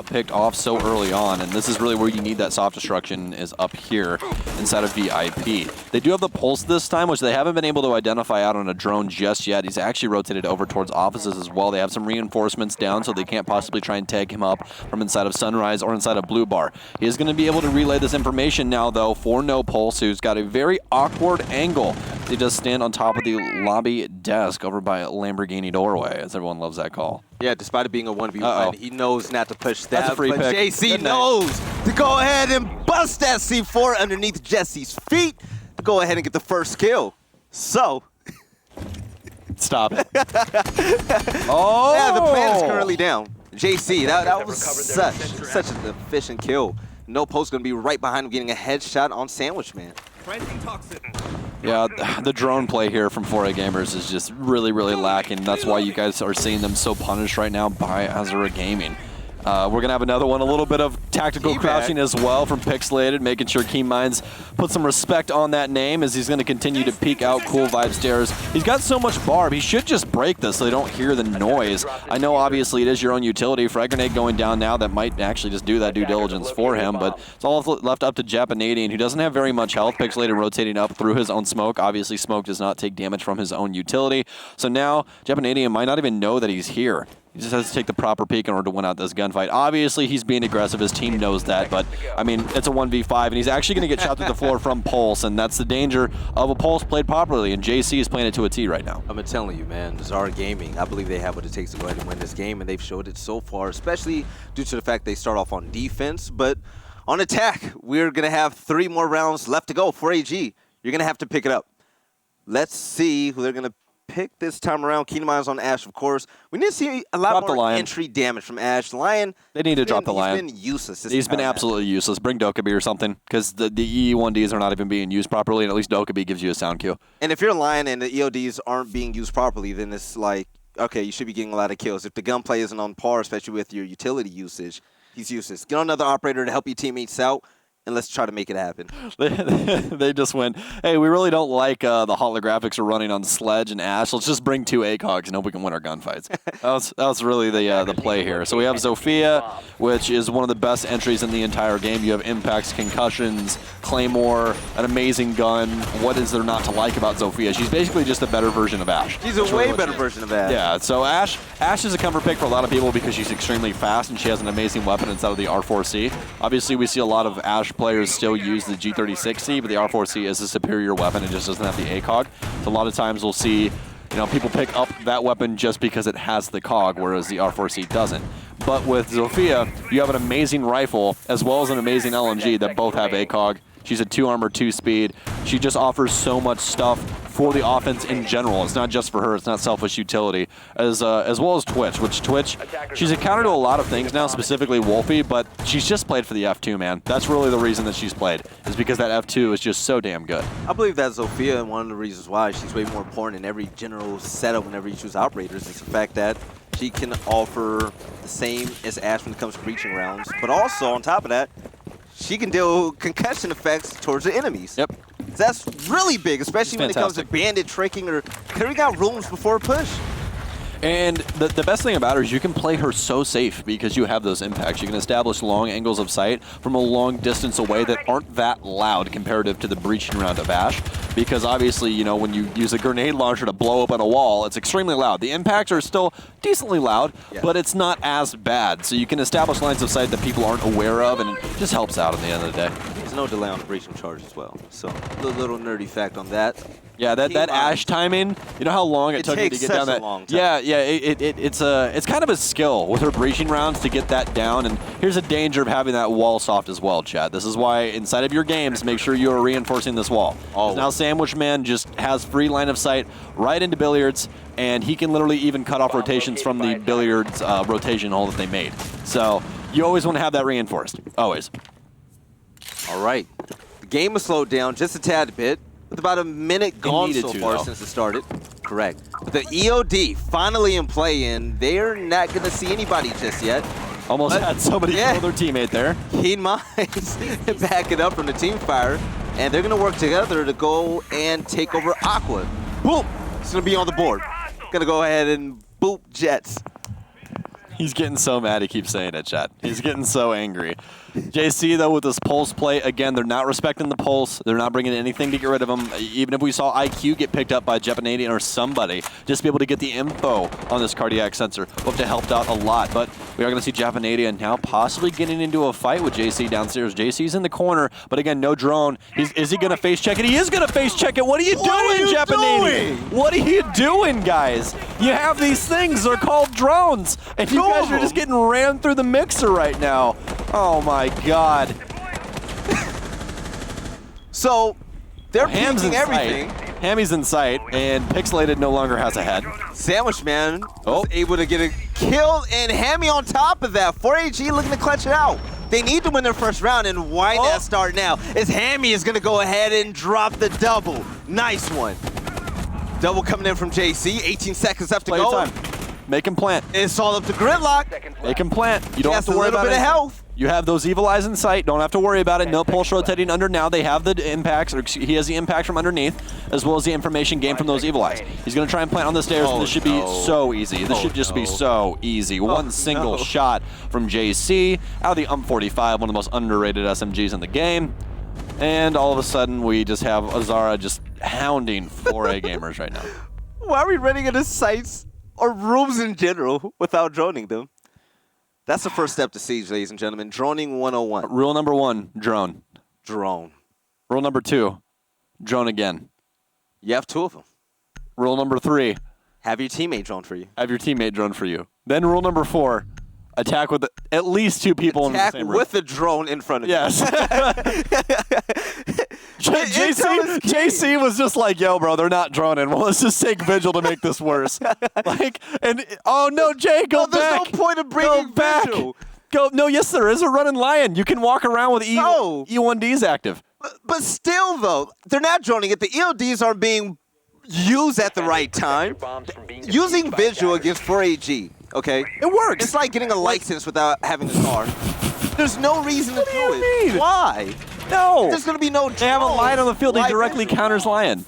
picked off so early on, and this is really where you need that soft destruction is up here inside of VIP. They do have the Pulse this time, which they haven't been able to identify out on a drone just yet. He's actually rotated over towards offices as well. They have some reinforcements down, so they can't possibly try and tag him up from inside of Sunrise or inside of Blue Bar. He is going to be able to relay this information now, though, for No Pulse, who's got a very awkward angle. He does stand on top of the lobby desk over by Lamborghini doorway, as everyone loves that call.
Yeah, despite it being a 1v1, he knows not to push that.
That's a free
but
pick.
JC knows to go ahead and bust that C4 underneath Jesse's feet to go ahead and get the first kill. So,
stop it. Oh!
Yeah, the plan is currently down. JC, that
Have
was
recovered their
such an efficient kill. No post going to be right behind him getting a headshot on Sandwich Man.
Yeah, the drone play here from 4AGamers is just really, really lacking. That's why you guys are seeing them so punished right now by Azara Gaming. We're going to have another one, a little bit of tactical crouching as well from Pixelated, making sure Keen Minds put some respect on that name as he's going to continue to peek out Cool Vibe stairs. He's got so much barb, he should just break this so they don't hear the noise. I know obviously it is your own utility. Frag grenade going down now, that might actually just do that due diligence for him, but it's all left up to Japanadian, who doesn't have very much health. Pixelated rotating up through his own smoke. Obviously smoke does not take damage from his own utility. So now Japanadian might not even know that he's here. He just has to take the proper peek in order to win out this gunfight. Obviously, he's being aggressive. His team knows that, but, I mean, it's a 1v5, and he's actually going to get shot through the floor from Pulse, and that's the danger of a Pulse played properly, and JC is playing it to a T right now.
I'm telling you, man, Azara Gaming, I believe they have what it takes to go ahead and win this game, and they've showed it so far, especially due to the fact they start off on defense, but on attack, we're going to have 3 more rounds left to go. 4AG, you're going to have to pick it up. Let's see who they're going to pick this time around. Keen Minds on Ash, of course. We need to see a lot more entry damage from Ash. Lion,
they need to drop the Lion.
He's been useless.
He's been absolutely useless. Bring Dokkaebi or something, because the EE1Ds are not even being used properly, and at least Dokkaebi gives you a sound cue.
And if you're Lion and the EODs aren't being used properly, then it's like, okay, you should be getting a lot of kills. If the gunplay isn't on par, especially with your utility usage, he's useless. Get on another operator to help your teammates out, and let's try to make it happen.
They just went, hey, we really don't like the holographics are running on Sledge and Ash. Let's just bring 2 ACOGs and hope we can win our gunfights. that was really the play here. So we have Zofia, which is one of the best entries in the entire game. You have impacts, concussions, Claymore, an amazing gun. What is there not to like about Zofia? She's basically just a better version of Ash.
She's a way better version of Ash.
Yeah, so Ash is a comfort pick for a lot of people because she's extremely fast and she has an amazing weapon inside of the R4C. Obviously, we see a lot of Ash players still use the G36C, but the R4C is a superior weapon. It just doesn't have the ACOG. So a lot of times we'll see, people pick up that weapon just because it has the COG, whereas the R4C doesn't. But with Zofia, you have an amazing rifle as well as an amazing LMG that both have ACOG. She's a 2 armor, 2 speed. She just offers so much stuff for the offense in general. It's not just for her. It's not selfish utility. As well as Twitch, she's a counter to a lot of things now, specifically Wolfie, but she's just played for the F2, man. That's really the reason that she's played, is because that F2 is just so damn good.
I believe that Zofia, and one of the reasons why she's way more important in every general setup whenever you choose operators, is the fact that she can offer the same as Ash when it comes to breaching rounds, but also, on top of that, she can deal concussion effects towards the enemies.
Yep.
That's really big, especially when it comes to bandit tricking or clearing out rooms before a push.
And the best thing about her is you can play her so safe because you have those impacts. You can establish long angles of sight from a long distance away that aren't that loud comparative to the breaching round of Ash. Because obviously, when you use a grenade launcher to blow open a wall, it's extremely loud. The impacts are still decently loud, but it's not as bad. So you can establish lines of sight that people aren't aware of, and it just helps out at the end of the day.
There's no delay on the breaching charge as well. So a little nerdy fact on that.
Yeah, that Ash timing, you know how long it took me to get down that?
Long time.
Yeah, it's kind of a skill with her breaching rounds to get that down, and here's a danger of having that wall soft as well, Chad. This is why inside of your games, make sure you are reinforcing this wall. Now Sandwich Man just has free line of sight right into billiards, and he can literally even cut off rotations from the billiards rotation hole that they made. So you always want to have that reinforced, always.
All right, the game has slowed down just a tad bit. With about a minute gone so far since it started. Correct. But the EOD finally in play, and they're not going to see anybody just yet.
Almost had somebody kill their teammate there.
Keen Minds back it up from the team fire, and they're going to work together to go and take over Aqua. Boop! It's going to be on the board. Going to go ahead and boop Jets.
He's getting so mad he keeps saying it, chat. He's getting so angry. JC, though, with this pulse play, again, they're not respecting the pulse. They're not bringing anything to get rid of him. Even if we saw IQ get picked up by Japanadian or somebody, just be able to get the info on this cardiac sensor would have helped out a lot. But we are going to see Japanadian now possibly getting into a fight with JC downstairs. JC's in the corner, but again, no drone. Is he going to face check it? He is going to face check it. What are you doing, Japanadian? What are you doing, guys? You have these things. They're called drones. And you guys are just getting rammed through the mixer right now. Oh, my God.
So, they're peeking everything.
Hammy's in sight, and Pixelated no longer has a head.
Sandwich Man was able to get a kill, and Hammy on top of that. 4AG looking to clutch it out. They need to win their first round, and why not start now? As Hammy is going to go ahead and drop the double. Nice one. Double coming in from JC. 18 seconds left to go.
Time. Make him plant.
It's all up to Gridlock.
Make him plant. You don't have to worry about it.
A little bit of health.
You have those evil eyes in sight. Don't have to worry about it. No pulse rotating under now. They have the impacts, or he has the impact from underneath, as well as the information gained from those evil eyes. He's going to try and plant on the stairs, and this should be so easy. This should just be so easy. One single shot from JC out of the UM45, one of the most underrated SMGs in the game. And all of a sudden, we just have Azara just hounding 4AGamers right now.
Why are we running into sites or rooms in general without droning them? That's the first step to Siege, ladies and gentlemen. Droning 101.
Rule number 1, drone.
Drone.
Rule number 2, drone again.
You have 2 of them.
Rule number 3,
have your teammate drone for you.
Have your teammate drone for you. Then rule number 4, attack with at least 2 people in the same room.
Attack with a drone in front of you.
Yes. JC was just like, yo, bro, they're not droning. Well, let's just take Vigil to make this worse. Oh no, Jay, go back.
There's no point of bringing Vigil.
No, yes, there is a running lion. You can walk around with E1Ds active.
But still, though, they're not droning it. The EODs are being used at the right time. Using Vigil against 4AG, okay?
It works.
It's like getting a license without having a car. There's no reason to do
it.
Why?
No.
There's going to be no
They have a lion on the field. He directly counters lion.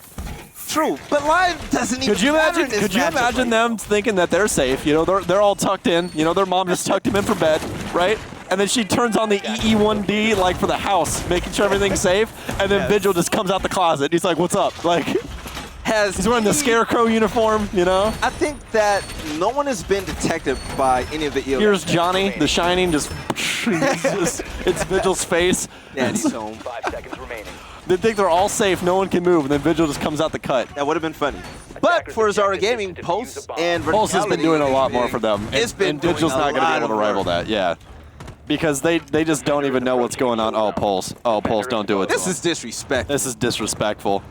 True, but lion doesn't even.
Could you imagine them thinking that they're safe? You know, they're all tucked in. You know, their mom just tucked him in for bed, right? And then she turns on the EE1D like for the house, making sure everything's safe. And then Vigil just comes out the closet. He's like, "What's up?" Like, he's wearing the Scarecrow uniform. You know.
I think that no one has been detected by any of the EODs.
Here's Johnny, the Shining, just it's Vigil's face.
Yeah, he's home.
5 seconds remaining.
They think they're all safe, no one can move, and then Vigil just comes out the cut.
That would have been funny. But for Azara Gaming, Pulse and
Pulse has been doing a lot more for them.
And
Vigil's not going to be able to rival that, yeah. Because they just don't even know what's going on. Oh, Pulse. Oh, Pulse, don't do it.
This is disrespectful.
This is disrespectful.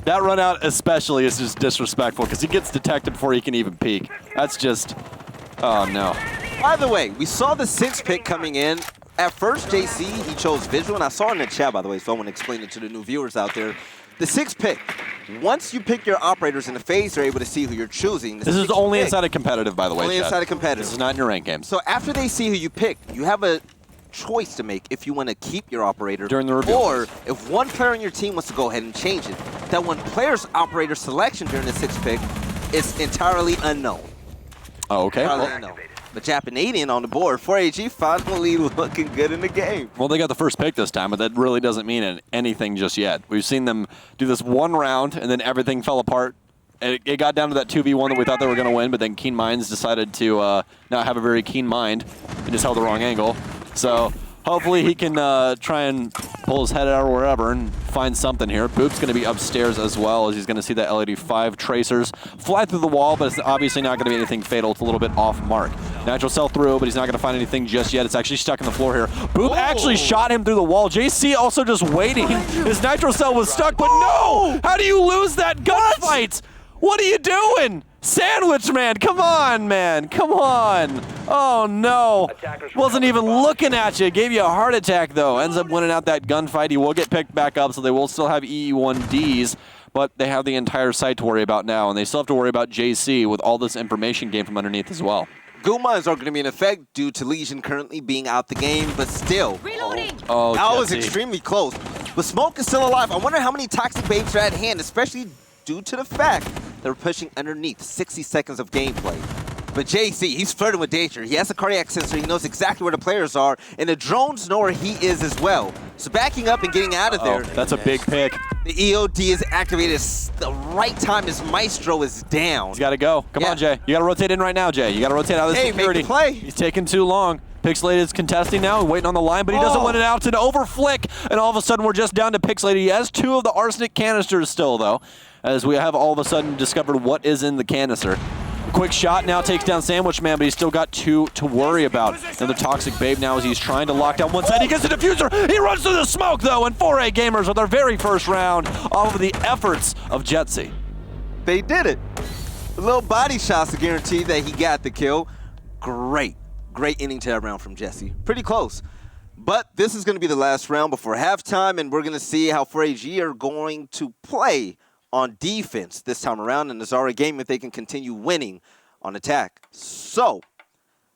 That run out especially is just disrespectful because he gets detected before he can even peek. That's just, oh no.
By the way, we saw the 6th pick coming in. At first, JC, he chose Visual, and I saw it in the chat, by the way, so I want to explain it to the new viewers out there. The 6th pick, once you pick your operators in the phase, they're able to see who you're choosing.
This is only inside of competitive, by the way,
Only inside of competitive.
This is not in your rank games.
So after they see who you pick, you have a choice to make if you want to keep your operator
during the reveal.
Or if one player on your team wants to go ahead and change it. That one player's operator selection during the 6th pick is entirely unknown.
Oh, okay.
Entirely unknown. The Japanadian on the board. 4AG finally looking good in the game.
Well, they got the first pick this time, but that really doesn't mean anything just yet. We've seen them do this one round, and then everything fell apart. It got down to that 2v1 that we thought they were going to win, but then Keen Minds decided to not have a very keen mind and just held the wrong angle. So hopefully he can try and pull his head out or wherever and find something here. Boop's going to be upstairs as well, as he's going to see that LED5 tracers fly through the wall, but it's obviously not going to be anything fatal. It's a little bit off mark. Nitro Cell through, but he's not going to find anything just yet. It's actually stuck in the floor here. Boop actually shot him through the wall. JC also just waiting. His Nitro Cell was stuck, but no! How do you lose that gunfight? What are you doing? Sandwich Man, come on, man. Come on. Oh, no. Wasn't even looking at you. Gave you a heart attack, though. Ends up winning out that gunfight. He will get picked back up, so they will still have EE1Ds, but they have the entire site to worry about now, and they still have to worry about JC with all this information gained from underneath as well.
Gumas are going to be in effect due to Legion currently being out the game, but still.
Reloading.
Oh,
that was extremely close. But Smoke is still alive. I wonder how many toxic babes are at hand, especially due to the fact they're pushing underneath 60 seconds of gameplay. But JC, he's flirting with danger. He has a cardiac sensor. He knows exactly where the players are, and the drones know where he is as well. So backing up and getting out of there.
That's a big pick.
The EOD is activated the right time as Maestro is down.
He's got to go. Come on, Jay. You got to rotate in right now, Jay. You got to rotate out of the security.
Make the play.
He's taking too long. Pixelated is contesting now, waiting on the line, but he doesn't win it out. It's an overflick, and all of a sudden we're just down to Pixelated. He has 2 of the arsenic canisters still, though, as we have all of a sudden discovered what is in the canister. Quick shot now takes down Sandwich Man, but he's still got 2 to worry about. Another Toxic Babe now as he's trying to lock down one side. He gets the diffuser. He runs through the smoke, though, and 4AGamers with their very first round off of the efforts of Jetsy.
They did it. A little body shots to guarantee that he got the kill. Great ending to that round from Jesse. Pretty close. But this is going to be the last round before halftime, and we're going to see how 4AG are going to play on defense this time around in Azara game if they can continue winning on attack. So,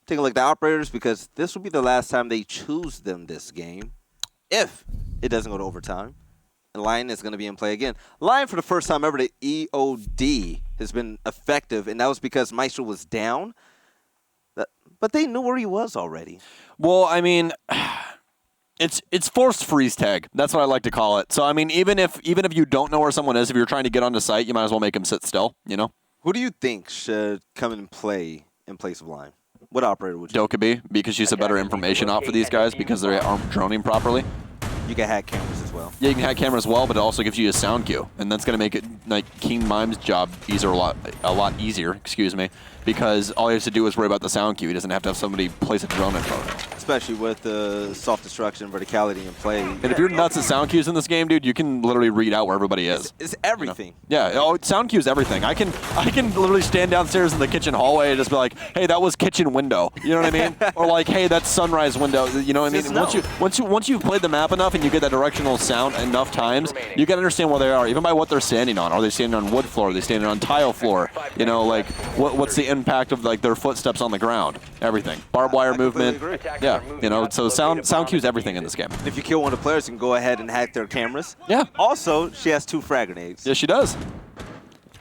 take a look at the operators because this will be the last time they choose them this game if it doesn't go to overtime. And Lion is going to be in play again. Lion, for the first time ever, the EOD has been effective, and that was because Maestro was down. But they knew where he was already.
Well, I mean, it's forced freeze tag. That's what I like to call it. So, I mean, even if you don't know where someone is, if you're trying to get onto site, you might as well make him sit still, you know?
Who do you think should come and play in place of Lion? What operator would you?
Dokkaebi, because she's a better information op for these guys because they aren't droning properly.
You can hack cameras as well.
Yeah, you can hack cameras as well, but it also gives you a sound cue, and that's going to make it like Keen Mime's job a lot easier. Excuse me, because all he has to do is worry about the sound cue. He doesn't have to have somebody place a drone in front of him.
Especially with the soft destruction, verticality in play.
And if you're nuts at sound cues in this game, dude, you can literally read out where everybody is.
It's everything.
You know? Yeah, sound cues everything. I can literally stand downstairs in the kitchen hallway and just be like, hey, that was kitchen window. You know what I mean? Or like, hey, that's sunrise window. You know what I mean? Once you've played the map enough and you get that directional sound enough times, you can understand where they are, even by what they're standing on. Are they standing on wood floor? Are they standing on tile floor? You know, like what's the impact of like their footsteps on the ground? Everything. Barbed wire movement. Yeah, you know, so sound cues everything in this game.
If you kill one of the players, you can go ahead and hack their cameras.
Yeah.
Also, she has 2 frag grenades.
Yeah, she does.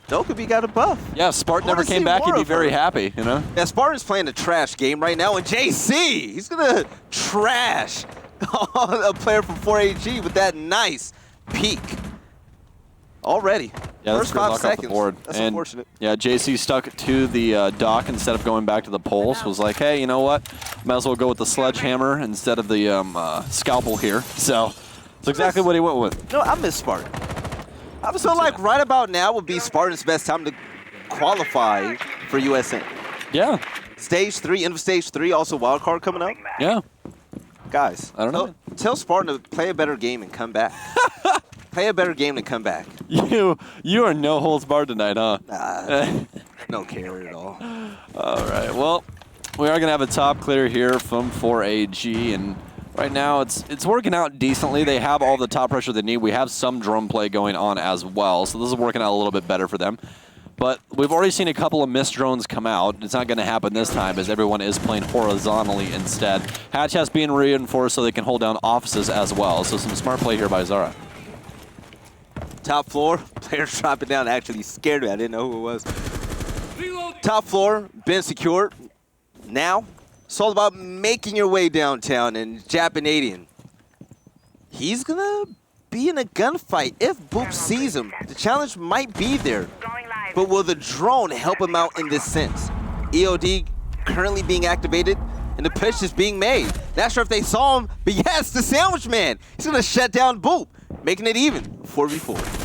Dokkaebi got a buff.
Yeah, if Spartan never came back, he'd be very happy, you know?
Yeah, Spartan's playing a trash game right now, and JC, he's going to trash a player from 4AG with that nice peek. Already.
Yeah,
First
that's
5
off
seconds.
the board.
That's
and
unfortunate.
Yeah, JC stuck to the dock instead of going back to the poles. Was like, hey, you know what? Might as well go with the sledgehammer instead of the scalpel here. So that's exactly what he went with.
No, I miss Spartan. I feel like right about now would be Spartan's best time to qualify for USN.
Yeah.
Stage 3, end of Stage 3, also wildcard coming up.
Yeah.
Guys,
I don't know.
Tell Spartan to play a better game and come back. Play a better game and come back.
You are no holds barred tonight, huh?
No care at all.
All right. Well, we are going to have a top clear here from 4AG, and right now it's working out decently. They have all the top pressure they need. We have some drone play going on as well, so this is working out a little bit better for them. But we've already seen a couple of missed drones come out. It's not going to happen this time as everyone is playing horizontally instead. Hatch has been reinforced so they can hold down offices as well, so some smart play here by Azara.
Top floor, players dropping down actually scared me. I didn't know who it was. Top floor, been secured. Now, it's all about making your way downtown, and Japanadian, he's going to be in a gunfight if Boop sees him. The challenge might be there, but will the drone help him out in this sense? EOD currently being activated, and the push is being made. Not sure if they saw him, but yes, the Sandwich Man. He's going to shut down Boop, making it even, 4v4.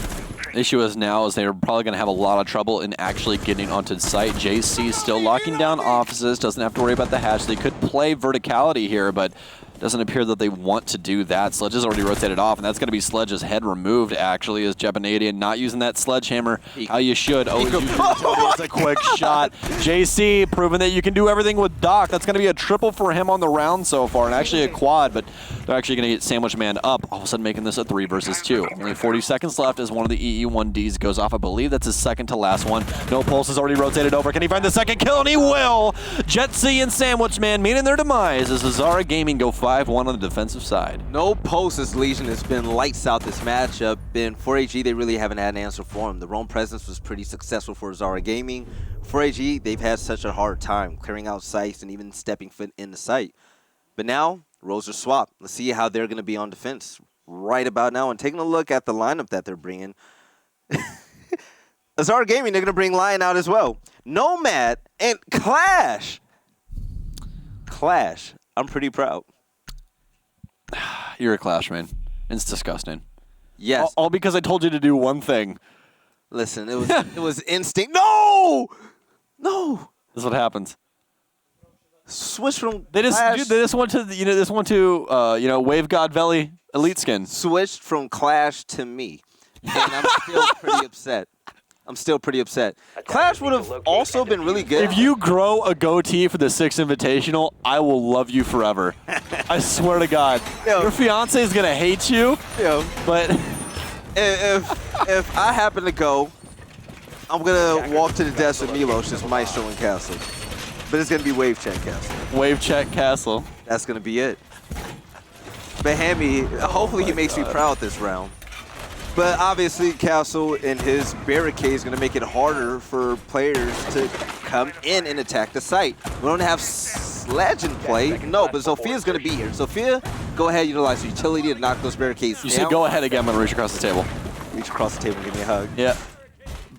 Issue is now is they're probably going to have a lot of trouble in actually getting onto site. JC still locking down offices, doesn't have to worry about the hatch. They could play verticality here, but doesn't appear that they want to do that. Sledge has already rotated off, and that's going to be Sledge's head removed, actually, as Japanadian not using that sledgehammer how you should. Oh, it's a quick shot. JC proving that you can do everything with Doc. That's going to be a triple for him on the round so far, and actually a quad, but they're actually going to get Sandwich Man up, all of a sudden making this a 3 versus 2. Only 40 seconds left as one of the EE1Ds goes off. I believe that's his second to last one. No Pulse has already rotated over. Can he find the second kill? And he will! Jetsy and Sandwich Man meeting their demise as Azara Gaming go 5-1 on the defensive side.
No Pulse as Legion has been lights out this matchup. In 4AG, they really haven't had an answer for him. The roam presence was pretty successful for Azara Gaming. 4AG, they've had such a hard time clearing out sites and even stepping foot in the site. But now, roles are swapped. Let's see how they're going to be on defense right about now. And taking a look at the lineup that they're bringing, Azara Gaming, they're going to bring Lion out as well. Nomad and Clash. Clash. I'm pretty proud.
You're a Clash, man. It's disgusting.
Yes.
All because I told you to do one thing.
Listen, it was instinct. No! No.
This is what happens.
Switch from
They just
Clash.
they just went to Wave God Valley Elite skin.
Switched from Clash to me, and I'm still pretty upset. Clash would have also been really good.
If you grow a goatee for the 6th Invitational, I will love you forever. I swear to God.
Yo.
Your fiance is gonna hate you, but
if I happen to go, I'm gonna walk to the desk with Milos, just Maestro and Castle. But it's gonna be Wave Check Castle.
Wave Check Castle.
That's gonna be it. But Hammy, hopefully he makes me proud this round. But obviously Castle and his barricade is gonna make it harder for players to come in and attack the site. We don't have Sledge in play. No, but Sophia's gonna be here. Sophia, go ahead, utilize your utility to knock those barricades
You
down.
said go ahead again. I'm gonna reach across the table.
Reach across the table and give me a hug.
Yeah.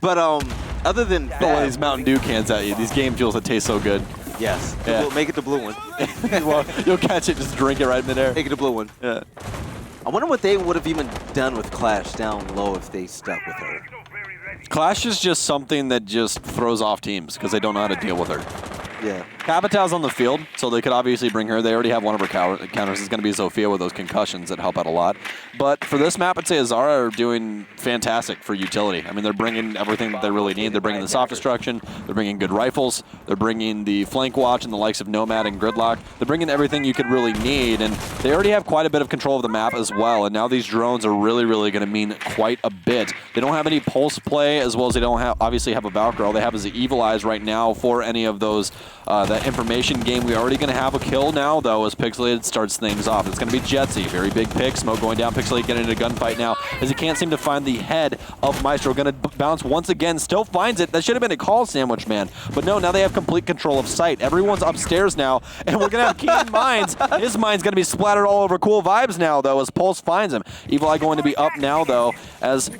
But other than
Throw one of
that,
these Mountain Dew cans at you. These game fuels that taste so good.
yes,
Yeah.
make it the blue one.
Well, you'll catch it, just drink it right midair.
Make it the blue one.
Yeah.
I wonder what they would have even done with Clash down low if they stuck with her.
Clash is just something that just throws off teams because they don't know how to deal with her.
Yeah.
Capital's on the field, so they could obviously bring her. They already have one of her counters. It's going to be Sophia with those concussions that help out a lot. But for this map, I'd say Azara are doing fantastic for utility. I mean, they're bringing everything that they really need. They're bringing the soft destruction. They're bringing good rifles. They're bringing the flank watch and the likes of Nomad and Gridlock. They're bringing everything you could really need, and they already have quite a bit of control of the map as well. And now these drones are really, really going to mean quite a bit. They don't have any pulse play, as well as they don't have obviously have a Valkyrie. All they have is the Evil Eyes right now for any of those that information game. We're already going to have a kill now, though, as Pixelated starts things off. It's going to be Jetsy. Very big pick. Smoke going down. Pixelated getting into a gunfight now, as he can't seem to find the head of Maestro. Going to bounce once again. Still finds it. That should have been a call sandwich, man. But no, now they have complete control of sight. Everyone's upstairs now, and we're going to have Keen Mines. His mind's going to be splattered all over Cool Vibes now, though, as Pulse finds him. Evil Eye going to be up now, though, as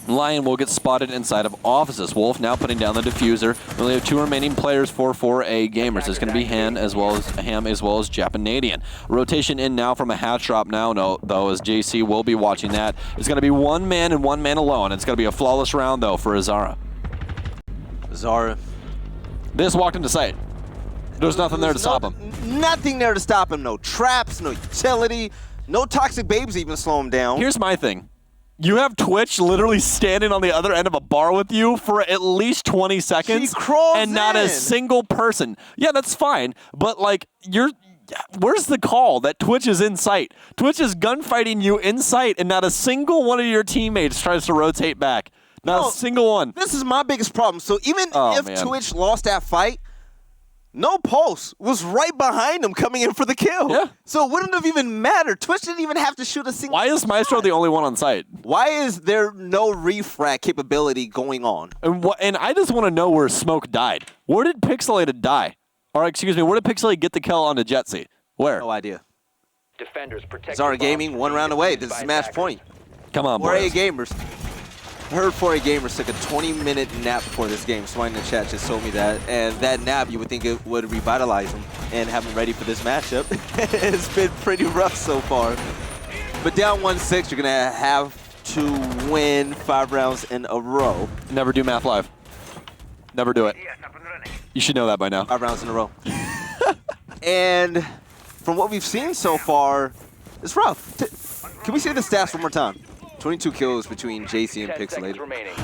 Lion will get spotted inside of offices. Wolf now putting down the diffuser. We only have 2 remaining players for 4AGamers. It's going to be Ham as well as Japanadian. Rotation in now from a hatch drop now, though, as JC will be watching that. It's going to be 1 man and 1 man alone. It's going to be a flawless round, though, for Azara.
Azara.
They just walked into sight. There's nothing there to stop him.
Nothing there to stop him. No traps, no utility, no toxic babes even slow him down.
Here's my thing. You have Twitch literally standing on the other end of a bar with you for at least 20 seconds.
She crawls
and not a
in.
single person. Yeah, that's fine. But, like, where's the call that Twitch is in sight? Twitch is gunfighting you in sight, and not a single one of your teammates tries to rotate back. Not a single one.
This is my biggest problem. So even if
man.
Twitch lost that fight, no Pulse was right behind him coming in for the kill.
Yeah.
So it wouldn't have even mattered. Twitch didn't even have to shoot a single
Why is Maestro the only one on site?
Why is there no refract capability going on?
And I just want to know where Smoke died. Where did Pixelated die? Or excuse me, where did Pixelated get the kill on the Jetsy? Where?
No idea.
Defenders protect
Azara Gaming, 1 round away. This is match point.
Come on, boys.
4AGamers. I heard 4AGamers took a 20-minute nap before this game. Someone in the chat just told me that. And that nap, you would think it would revitalize them and have them ready for this matchup. It's been pretty rough so far. But down 1-6, you're going to have to win 5 rounds in a row.
Never do math live. Never do it. You should know that by now.
5 rounds in a row. And from what we've seen so far, it's rough. Can we say the stats one more time? 22 kills between JC and
10 seconds
Pixelated.
remaining.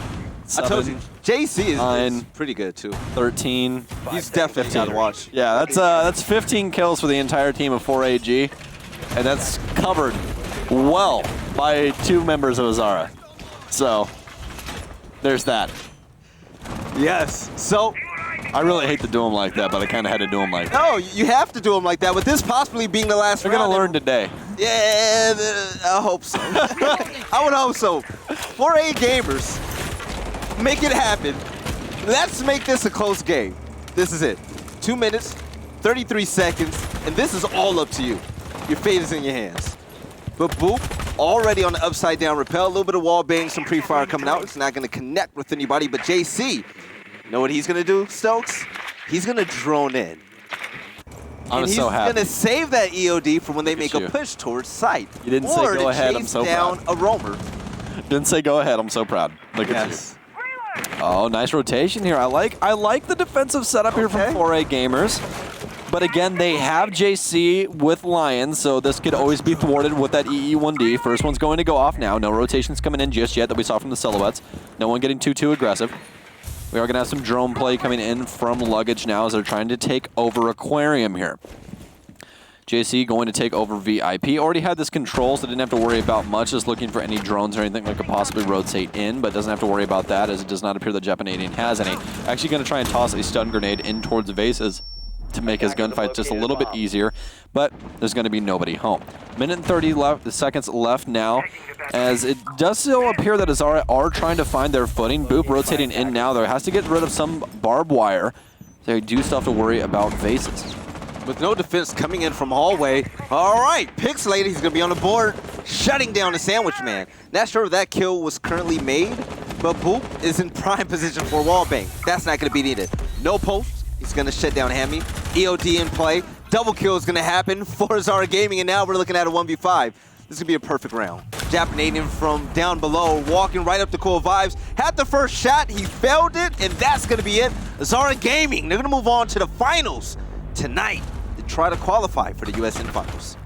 I told you, JC is
9,
pretty good too.
13.
He's definitely got to watch.
Yeah, that's 15 kills for the entire team of 4AG, and that's covered well by 2 members of Azara. So there's that.
Yes. So,
I really hate to do them like that, but I kind of had to do them like that.
no, you have to do him like that. With this possibly being the last
They're
round.
going to learn today.
Yeah, I hope so. I would hope so. 4AGamers, make it happen. Let's make this a close game. This is it. 2 minutes, 33 seconds, and this is all up to you. Your fate is in your hands. But Boop, already on the upside down rappel, a little bit of wall bang, some pre-fire coming out. It's not going to connect with anybody, but JC, you know what he's going to do, Stokes? He's going to drone in.
I'm so happy.
He's going to save that EOD for when they make
you.
a push towards sight.
You didn't say go ahead, I'm so
down
proud.
a roamer.
Didn't say go ahead. I'm so proud. Look at you.
Yes.
Oh, nice rotation here. I like the defensive setup here from 4AGamers. But again, they have JC with Lions, so this could always be thwarted with that EE1D. First one's going to go off now. No rotations coming in just yet that we saw from the silhouettes. No one getting too aggressive. We are going to have some drone play coming in from Luggage now as they're trying to take over Aquarium here. JC going to take over VIP. Already had this control, so didn't have to worry about much. Just looking for any drones or anything that could possibly rotate in, but doesn't have to worry about that as it does not appear that Japanadian has any. Actually going to try and toss a stun grenade in towards Vases to make his gunfight just a little bit easier, but there's going to be nobody home. Minute and 30 seconds left now, as it does still appear that Azara are trying to find their footing. Boop rotating in now. There has to get rid of some barbed wire. They do still have to worry about Vases.
With no defense coming in from hallway. All right, Pixelated, he's going to be on the board, shutting down the Sandwich Man. Not sure if that kill was currently made, but Boop is in prime position for wallbang. That's not going to be needed. No post. He's going to shut down Hammy. EOD in play. Double kill is going to happen for Azara Gaming, and now we're looking at a 1v5. This is going to be a perfect round. Japanadian from down below, walking right up to Cool Vibes. Had the first shot, he failed it, and that's going to be it. Azara Gaming, they're going to move on to the finals tonight to try to qualify for the USN Finals.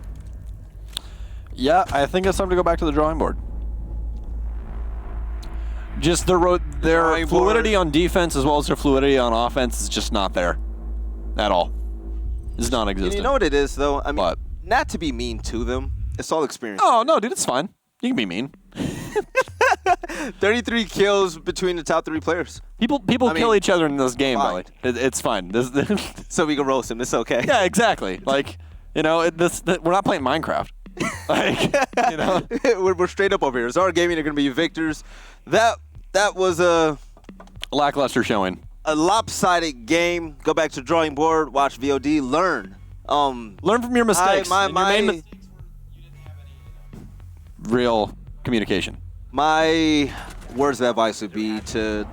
Yeah, I think it's time to go back to the drawing board. Just their fluidity on defense as well as their fluidity on offense is just not there at all. It's non-existent.
You know what it is, though? I mean,
what?
Not to be mean to them. It's all experience.
Oh, no, dude, it's fine. You can be mean.
33 kills between the top 3 players.
People kill each other in this game,
fine.
Billy. It's fine.
So we can roast him. It's okay.
Yeah, exactly. Like, you know, we're not playing Minecraft. Like, you know,
we're straight up over here. Azara Gaming are going to be victors. That was a
lackluster showing.
A lopsided game. Go back to the drawing board. Watch VOD. Learn.
Learn from your mistakes. Real communication.
My words of advice would be to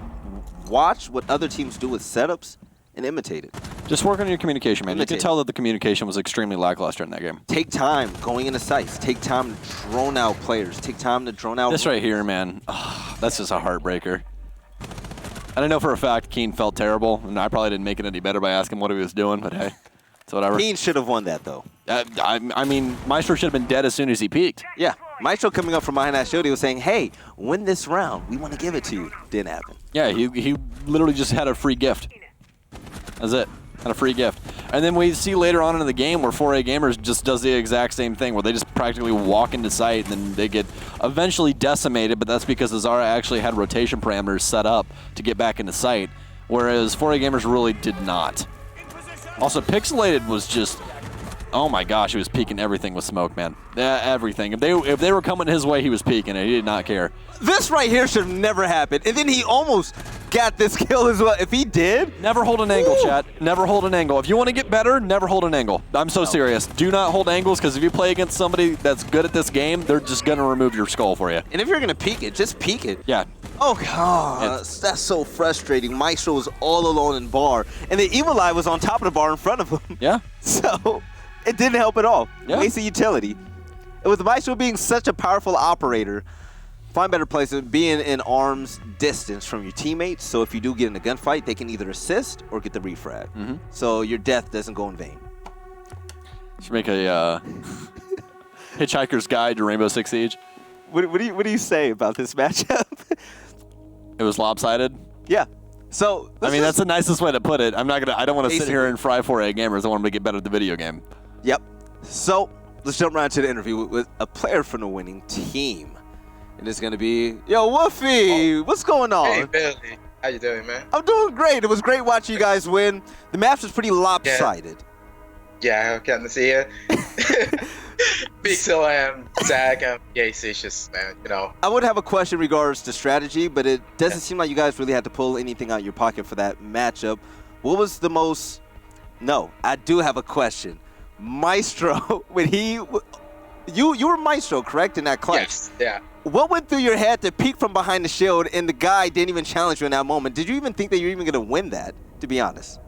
watch what other teams do with setups and imitate it.
Just work on your communication, man. You can tell that the communication was extremely lackluster in that game.
Take time going into sites. Take time to drone out players. Take time to drone out...
This right here, man, that's just a heartbreaker. And I know for a fact Keen felt terrible, and I probably didn't make it any better by asking what he was doing, but hey, it's whatever.
Keen should have won that, though.
I mean, Maestro should have been dead as soon as he peaked.
Yeah. Maestro coming up from behind that shield, he was saying, hey, win this round. We want to give it to you. Didn't happen.
Yeah, he literally just had a free gift. That's it. Had a free gift. And then we see later on in the game where 4AGamers just does the exact same thing, where they just practically walk into sight and then they get eventually decimated, but that's because Azara actually had rotation parameters set up to get back into sight, whereas 4AGamers really did not. Also, Pixelated was just... Oh my gosh, he was peeking everything with smoke, man. Everything. If they were coming his way, he was peeking it. He did not care.
This right here should have never happened. And then he almost got this kill as well. If he did...
Never hold an angle, chat. Never hold an angle. If you want to get better, never hold an angle. I'm so serious. Do not hold angles, because if you play against somebody that's good at this game, they're just going to remove your skull for you.
And if you're going to peek it, just peek it.
Yeah.
Oh, God. That's so frustrating. Maestro was all alone in bar. And the Evil Eye was on top of the bar in front of him.
Yeah.
So... it didn't help at all.
Yeah.
Wasted utility. And with Maestro being such a powerful operator, find better places, being in arm's distance from your teammates, so if you do get in a gunfight, they can either assist or get the refrag. So your death doesn't go in vain.
Should make a Hitchhiker's Guide to Rainbow Six Siege.
What do you say about this matchup?
It was lopsided.
Yeah. So
I mean, that's the nicest way to put it. I don't want to sit here and fry 4AGamers. I want them to get better at the video game.
Yep. So let's jump right to the interview with a player from the winning team. And it's going to be, yo, Woofy, what's going on?
Hey, Billy. How you doing, man?
I'm doing great. It was great watching you guys win. The match was pretty lopsided.
Yeah, I can see it. Pixel and Zach and JC, man, you know.
I would have a question in regards to strategy, but it doesn't seem like you guys really had to pull anything out of your pocket for that matchup. What was the most... No, I do have a question. Maestro, when he... You were Maestro, correct, in that clutch?
Yes, yeah.
What went through your head to peek from behind the shield and the guy didn't even challenge you in that moment? Did you even think that you were even going to win that, to be honest?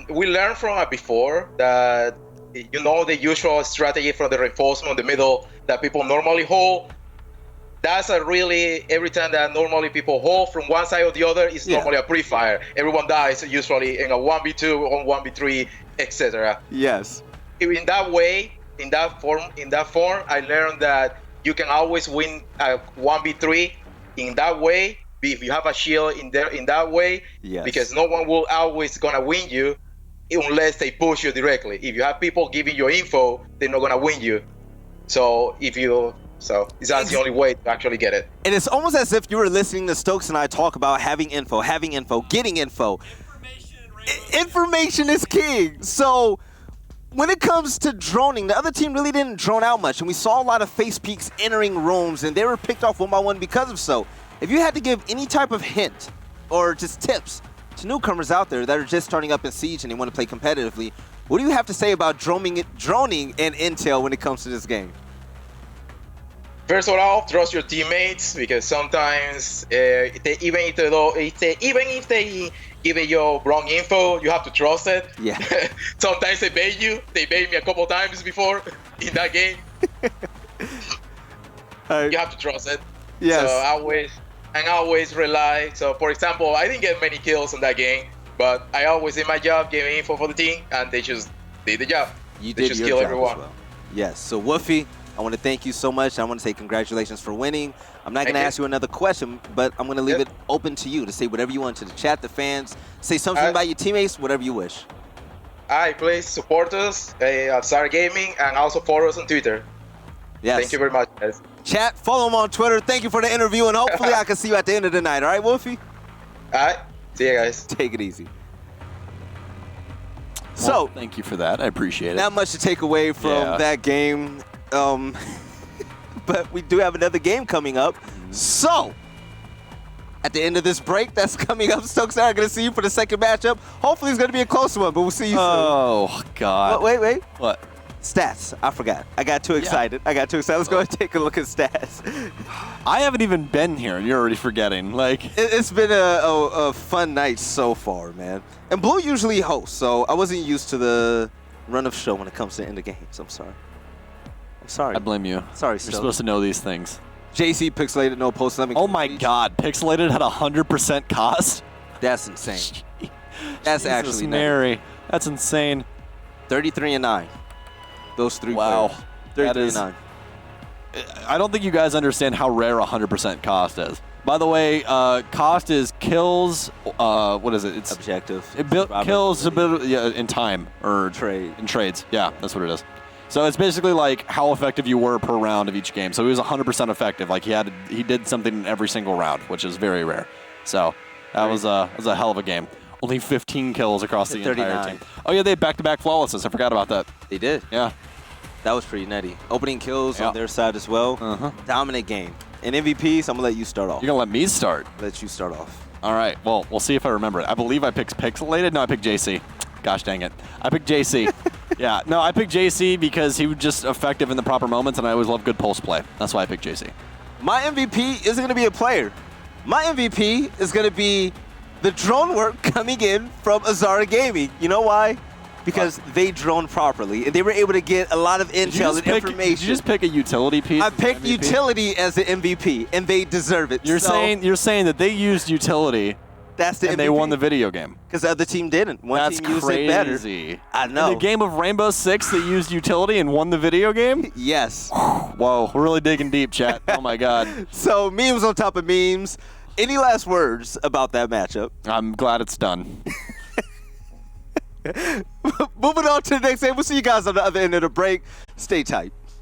We learned from it before that, you know, the usual strategy from the reinforcement in the middle that people normally hold. that's a really, every time that normally people hold from one side or the other, is normally a pre-fire. Everyone dies usually in a 1v2 or 1v3, etc.
Yes.
In that way, in that form, I learned that you can always win a 1v3 in that way. If you have a shield in that way, because no one will always gonna win you unless they push you directly. If you have people giving you info, they're not gonna win you. So that's the only way to actually get it.
And it's almost as if you were listening to Stokes and I talk about having info, getting info. Information is king. So when it comes to droning, the other team really didn't drone out much, and we saw a lot of face peeks entering rooms, and they were picked off one by one because of so. If you had to give any type of hint or just tips to newcomers out there that are just starting up in Siege and they want to play competitively, what do you have to say about droning and intel when it comes to this game?
First of all, trust your teammates, because sometimes even if they give you wrong info, you have to trust it.
Yeah.
Sometimes they bait you. They baited me a couple times before in that game. You have to trust it.
Yes.
So I always rely. So for example, I didn't get many kills in that game, but I always did my job, giving info for the team, and they just did the job.
They
did just kill everyone.
Well. Yes. So Woofy, I want to thank you so much. I want to say congratulations for winning. I'm not going to ask you another question, but I'm going to leave it open to you to say whatever you want to the chat, the fans. Say something about your teammates, whatever you wish.
Please support us at 4AGamers, and also follow us on Twitter.
Yes.
Thank you very much, guys.
Chat, follow him on Twitter. Thank you for the interview, and hopefully I can see you at the end of the night. All right, Wolfie?
All right. See you guys.
Take it easy.
Well,
so,
thank you for that. I appreciate it.
Not much to take away from that game. But we do have another game coming up. So, at the end of this break that's coming up, Stokes and I are going to see you for the second matchup. Hopefully it's going to be a close one, but we'll see you soon.
Oh, God.
Wait.
What?
Stats. I forgot. I got too excited. Let's go and take a look at stats.
I haven't even been here, and you're already forgetting. Like,
it's been a fun night so far, man. And Blue usually hosts, so I wasn't used to the run of show when it comes to end of games. I'm sorry.
I blame you.
Sorry,
You're supposed to know these things.
JC Pixelated, no post.
Oh my God, Pixelated had 100% cost?
That's insane. That's
Jesus
actually
Mary. That's insane.
33-9. Those three
Wow.
players.
That is
33-9.
I don't think you guys understand how rare 100% cost is. By the way, cost is kills. What is it? It's
objective.
Kills a bit in time or in trades. Yeah, that's what it is. So it's basically like how effective you were per round of each game. So he was 100% effective. Like he did something in every single round, which is very rare. So that was a hell of a game. Only 15 kills across the entire team. Oh yeah, they had back-to-back flawlesses. I forgot about that.
They did.
Yeah.
That was pretty nutty. Opening kills on their side as well. Dominant game. And MVPs, I'm going to let you start off.
You're going to let me start?
Let you start off.
All right. Well, we'll see if I remember it. I believe I picked Pixelated. No, I picked JC. Gosh dang it. I picked JC. Yeah. No, I picked JC because he was just effective in the proper moments, and I always love good pulse play. That's why I picked JC.
My MVP isn't going to be a player. My MVP is going to be the drone work coming in from Azara Gaming. You know why? Because they droned properly, and they were able to get a lot of intel and information.
Did you just pick a utility piece?
I picked utility as the MVP, and they deserve it.
You're saying that they used utility.
That's the MVP.
And they won the video game.
Because the other team didn't. One team used it better. I know.
In the game of Rainbow Six, they used utility and won the video game?
Yes.
Whoa, we're really digging deep, chat. Oh my God.
So memes on top of memes. Any last words about that matchup?
I'm glad it's done.
Moving on to the next game. We'll see you guys on the other end of the break. Stay tight.